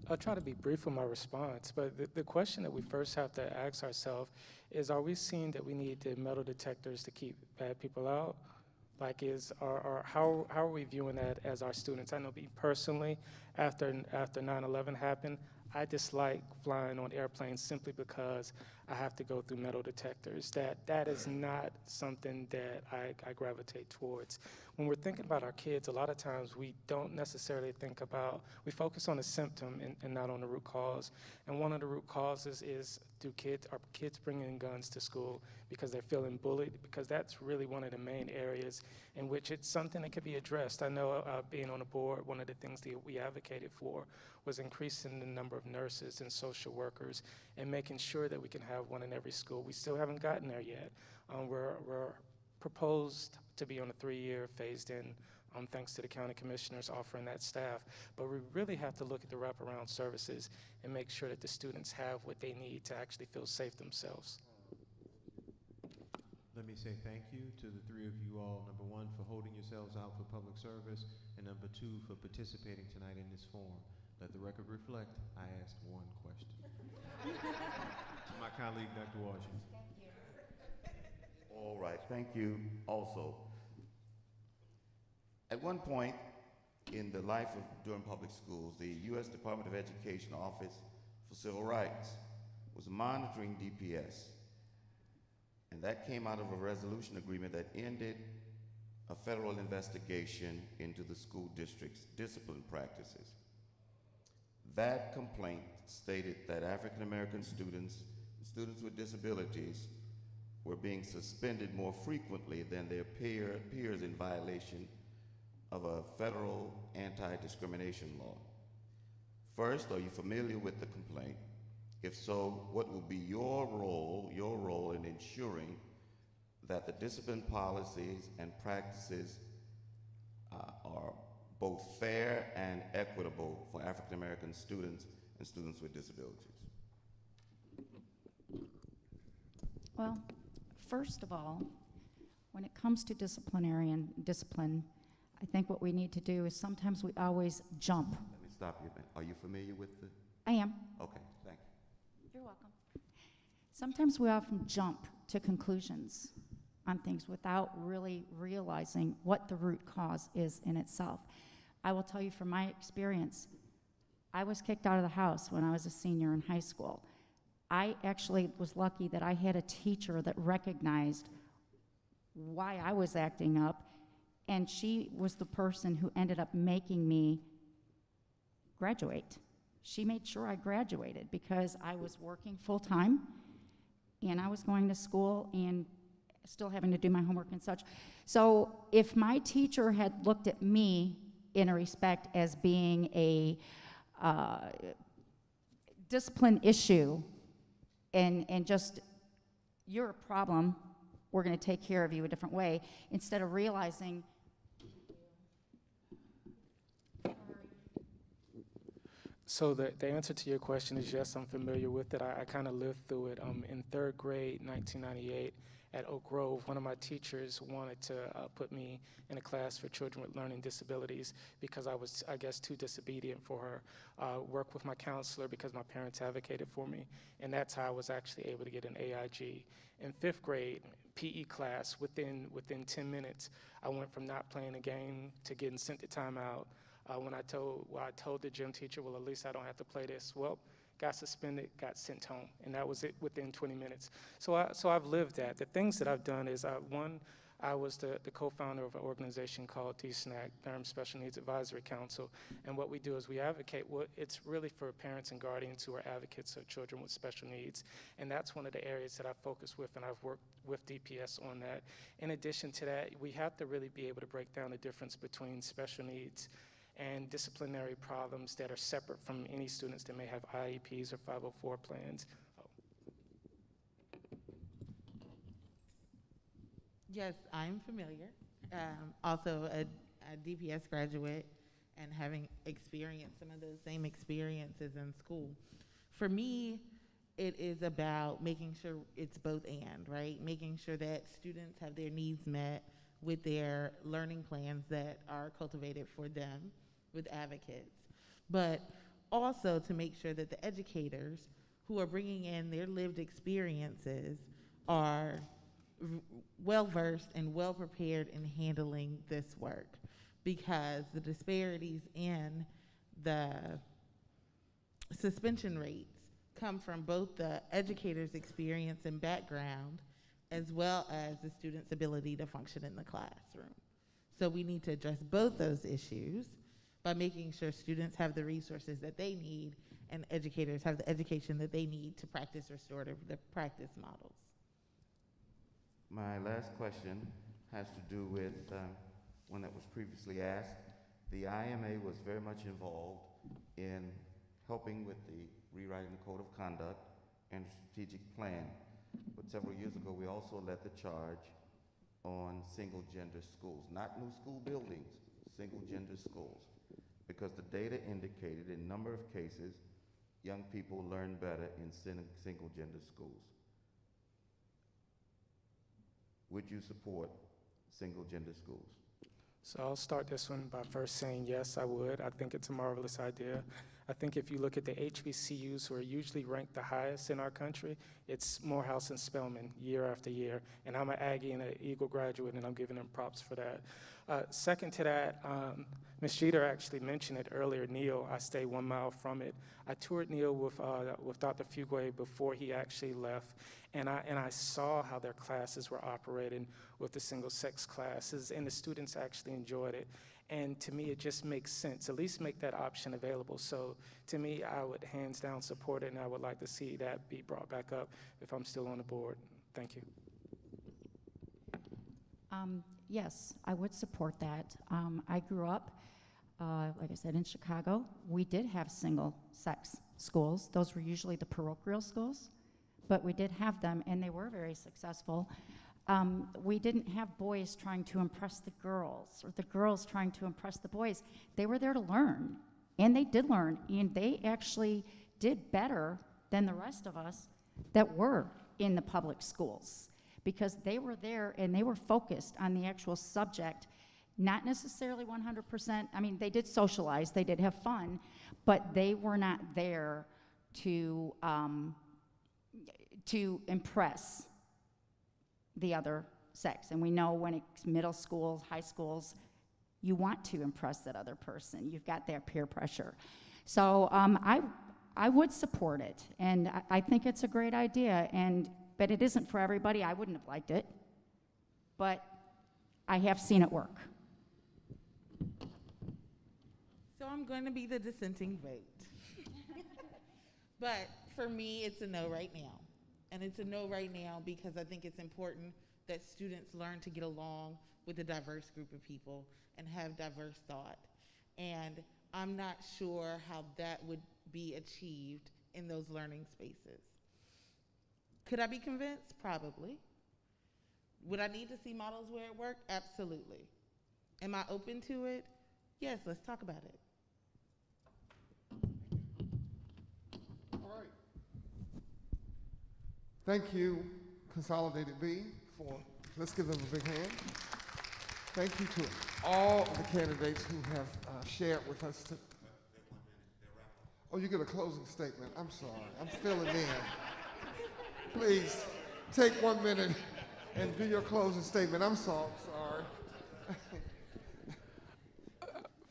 O: I'll try to be brief with my response, but the question that we first have to ask ourselves is, are we seeing that we need the metal detectors to keep bad people out? Like, how are we viewing that as our students? I know me personally, after 9/11 happened, I dislike flying on airplanes simply because I have to go through metal detectors. That is not something that I gravitate towards. When we're thinking about our kids, a lot of times we don't necessarily we focus on the symptom and not on the root cause. And one of the root causes is, are kids bringing guns to school because they're feeling bullied? Because that's really one of the main areas in which it's something that could be addressed. I know being on the board, one of the things that we advocated for was increasing the number of nurses and social workers and making sure that we can have one in every school. We still haven't gotten there yet. We're proposed to be on a 3-year phased in, thanks to the county commissioners offering that staff. But we really have to look at the wraparound services and make sure that the students have what they need to actually feel safe themselves.
F: Let me say thank you to the three of you all, number one, for holding yourselves out for public service, and number two, for participating tonight in this forum. Let the record reflect, I asked one question. To my colleague, Dr. Washington.
N: Thank you.
G: All right, thank you also. At one point in the life of Durham Public Schools, the U.S. Department of Education Office for Civil Rights was monitoring DPS. And that came out of a resolution agreement that ended a federal investigation into the school district's discipline practices. That complaint stated that African American students with disabilities were being suspended more frequently than their peers in violation of a federal anti-discrimination law. First, are you familiar with the complaint? If so, what will be your role in ensuring that the discipline policies and practices are both fair and equitable for African American students and students with disabilities?
N: Well, first of all, when it comes to disciplinarian discipline, I think what we need to do is sometimes we always jump.
G: Let me stop you a minute. Are you familiar with the?
N: I am.
G: Okay, thank you.
N: You're welcome. Sometimes we often jump to conclusions on things without really realizing what the root cause is in itself. I will tell you from my experience, I was kicked out of the house when I was a senior in high school. I actually was lucky that I had a teacher that recognized why I was acting up, and she was the person who ended up making me graduate. She made sure I graduated because I was working full-time, and I was going to school and still having to do my homework and such. So if my teacher had looked at me in a respect as being a discipline issue and just, you're a problem, we're going to take care of you a different way, instead of realizing.
O: So the answer to your question is yes, I'm familiar with it. I kind of lived through it. In third grade, 1998, at Oak Grove, one of my teachers wanted to put me in a class for children with learning disabilities because I was, I guess, too disobedient for her. Work with my counselor because my parents advocated for me, and that's how I was actually able to get an AIG. In fifth grade, PE class, within 10 minutes, I went from not playing a game to getting sent to timeout. When I told the gym teacher, well, at least I don't have to play this. Well, got suspended, got sent home, and that was it within 20 minutes. So I've lived that. The things that I've done is, one, I was the co-founder of an organization called DSNAC, Durham Special Needs Advisory Council, and what we do is we advocate, it's really for parents and guardians who are advocates of children with special needs, and that's one of the areas that I focus with, and I've worked with DPS on that. In addition to that, we have to really be able to break down the difference between special needs and disciplinary problems that are separate from any students that may have IEPs or 504 plans.
P: Yes, I'm familiar. Also a DPS graduate and having experienced some of those same experiences in school. For me, it is about making sure it's both and, right? Making sure that students have their needs met with their learning plans that are cultivated for them with advocates, but also to make sure that the educators who are bringing in their lived experiences are well-versed and well-prepared in handling this work, because the disparities in the suspension rates come from both the educator's experience and background as well as the student's ability to function in the classroom. So we need to address both those issues by making sure students have the resources that they need and educators have the education that they need to practice restorative practice models.
G: My last question has to do with one that was previously asked. The IMA was very much involved in helping with the rewriting the Code of Conduct and strategic plan. But several years ago, we also led the charge on single-gender schools, not new school buildings, single-gender schools, because the data indicated in a number of cases, young people learn better in single-gender schools. would you support single-gender schools?
O: So I'll start this one by first saying yes, I would. I think it's a marvelous idea. I think if you look at the HBCUs who are usually ranked the highest in our country, it's Morehouse and Spelman year after year. And I'm an Aggie and an Eagle graduate, and I'm giving them props for that. Second to that, Ms. Jeter actually mentioned it earlier, Neil. I stay 1 mile from it. I toured Neil with Dr. Fugue before he actually left, and I saw how their classes were operating with the single-sex classes, and the students actually enjoyed it. And to me, it just makes sense. At least make that option available. So to me, I would hands down support it, and I would like to see that be brought back up if I'm still on the board. Thank you.
N: Yes, I would support that. I grew up, like I said, in Chicago. We did have single-sex schools. Those were usually the parochial schools, but we did have them, and they were very successful. We didn't have boys trying to impress the girls or the girls trying to impress the boys. They were there to learn, and they did learn, and they actually did better than the rest of us that were in the public schools, because they were there and they were focused on the actual subject, not necessarily 100%. I mean, they did socialize, they did have fun, but they were not there to impress the other sex. And we know when it's middle schools, high schools, you want to impress that other person. You've got that peer pressure. So I would support it, and I think it's a great idea, but it isn't for everybody. I wouldn't have liked it, but I have seen it work.
P: So I'm going to be the dissenting vote. But for me, it's a no right now. And it's a no right now because I think it's important that students learn to get along with a diverse group of people and have diverse thought. And I'm not sure how that would be achieved in those learning spaces. Could I be convinced? Probably. Would I need to see models where it worked? Absolutely. Am I open to it? Yes, let's talk about it.
Q: All right. Thank you, Consolidated B, let's give them a big hand. Thank you to all of the candidates who have shared with us. Oh, you get a closing statement. I'm sorry, I'm filling in. Please, take 1 minute and do your closing statement. I'm sorry.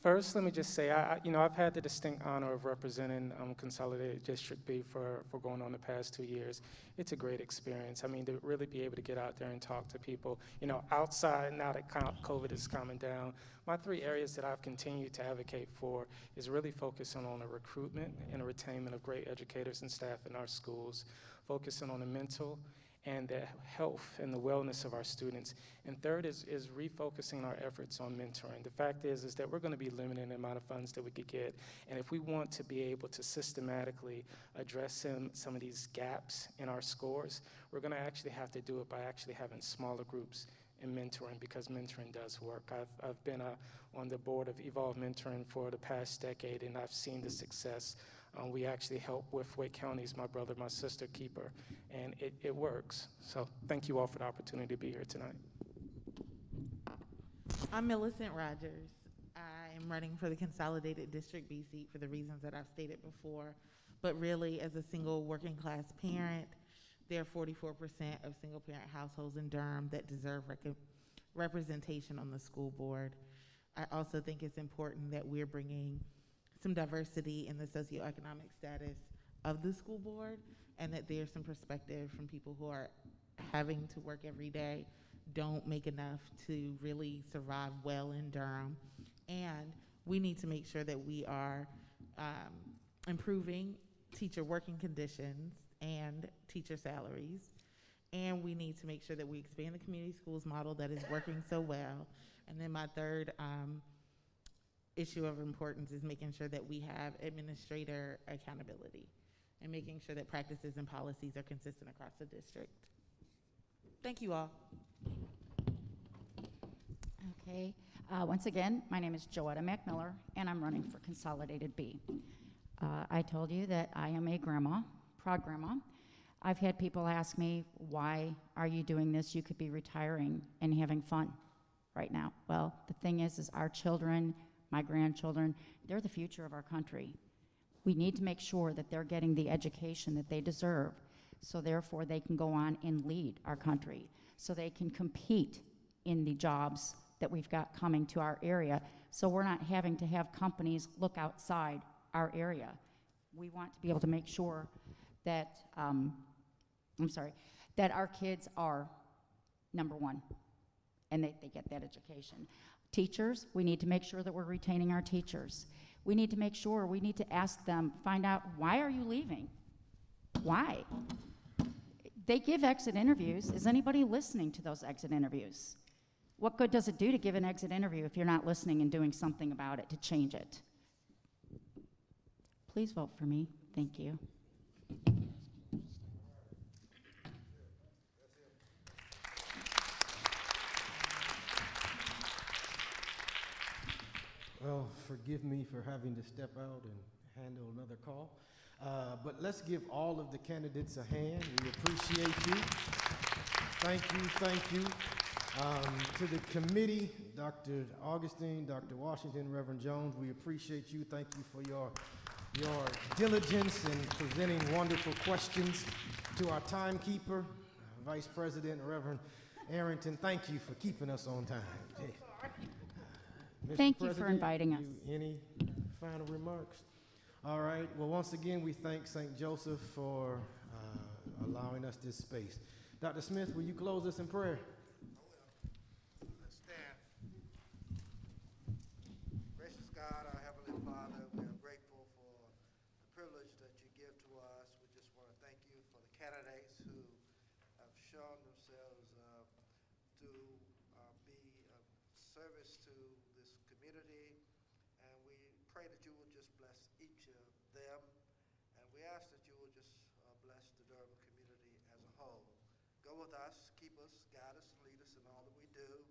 O: First, let me just say, I've had the distinct honor of representing Consolidated District B for going on the past 2 years. It's a great experience. I mean, to really be able to get out there and talk to people, outside now that COVID is calming down. My 3 areas that I've continued to advocate for is really focusing on the recruitment and the retainment of great educators and staff in our schools, focusing on the mental and the health and the wellness of our students. And third is refocusing our efforts on mentoring. The fact is that we're going to be limiting the amount of funds that we could get. And if we want to be able to systematically address some of these gaps in our scores, we're going to actually have to do it by actually having smaller groups and mentoring, because mentoring does work. I've been on the board of Evolve Mentoring for the past decade, and I've seen the success. We actually help with Wake County's My Brother, My Sister Keeper, and it works. So thank you all for the opportunity to be here tonight.
P: I'm Millicent Rogers. I am running for the Consolidated District B seat for the reasons that I've stated before, but really as a single working class parent, there are 44% of single parent households in Durham that deserve representation on the school board. I also think it's important that we're bringing some diversity in the socioeconomic status of the school board, and that there's some perspective from people who are having to work every day, don't make enough to really survive well in Durham. And we need to make sure that we are improving teacher working conditions and teacher salaries. And we need to make sure that we expand the community schools model that is working so well. And then my third issue of importance is making sure that we have administrator accountability and making sure that practices and policies are consistent across the district. Thank you all.
N: Okay. Once again, my name is Joetta McMiller, and I'm running for Consolidated B. I told you that I am a grandma, proud grandma. I've had people ask me, why are you doing this? You could be retiring and having fun right now. Well, the thing is our children, my grandchildren, they're the future of our country. We need to make sure that they're getting the education that they deserve, so therefore they can go on and lead our country, so they can compete in the jobs that we've got coming to our area, so we're not having to have companies look outside our area. We want to be able to make sure that, that our kids are number one, and they get that education. Teachers, we need to make sure that we're retaining our teachers. We need to make sure, we need to ask them, find out, why are you leaving? Why? They give exit interviews. Is anybody listening to those exit interviews? What good does it do to give an exit interview if you're not listening and doing something about it to change it? Please vote for me. Thank you.
A: Well, forgive me for having to step out and handle another call. But let's give all of the candidates a hand. We appreciate you. Thank you, thank you. To the committee, Dr. Augustine, Dr. Washington, Reverend Jones, we appreciate you. Thank you for your diligence in presenting wonderful questions. To our timekeeper, Vice President Reverend Arrington, thank you for keeping us on time.
N: Thank you for inviting us.
A: Any final remarks? All right. Well, once again, we thank St. Joseph for allowing us this space. Dr. Smith, will you close us in prayer?
R: Let's stand. Gracious God, our Heavenly Father, we are grateful for the privilege that you give to us. We just want to thank you for the candidates who have shown themselves to be of service to this community, and we pray that you will just bless each of them, and we ask that you will just bless the Durham community as a whole. Go with us, keep us, guide us, and lead us in all that we do.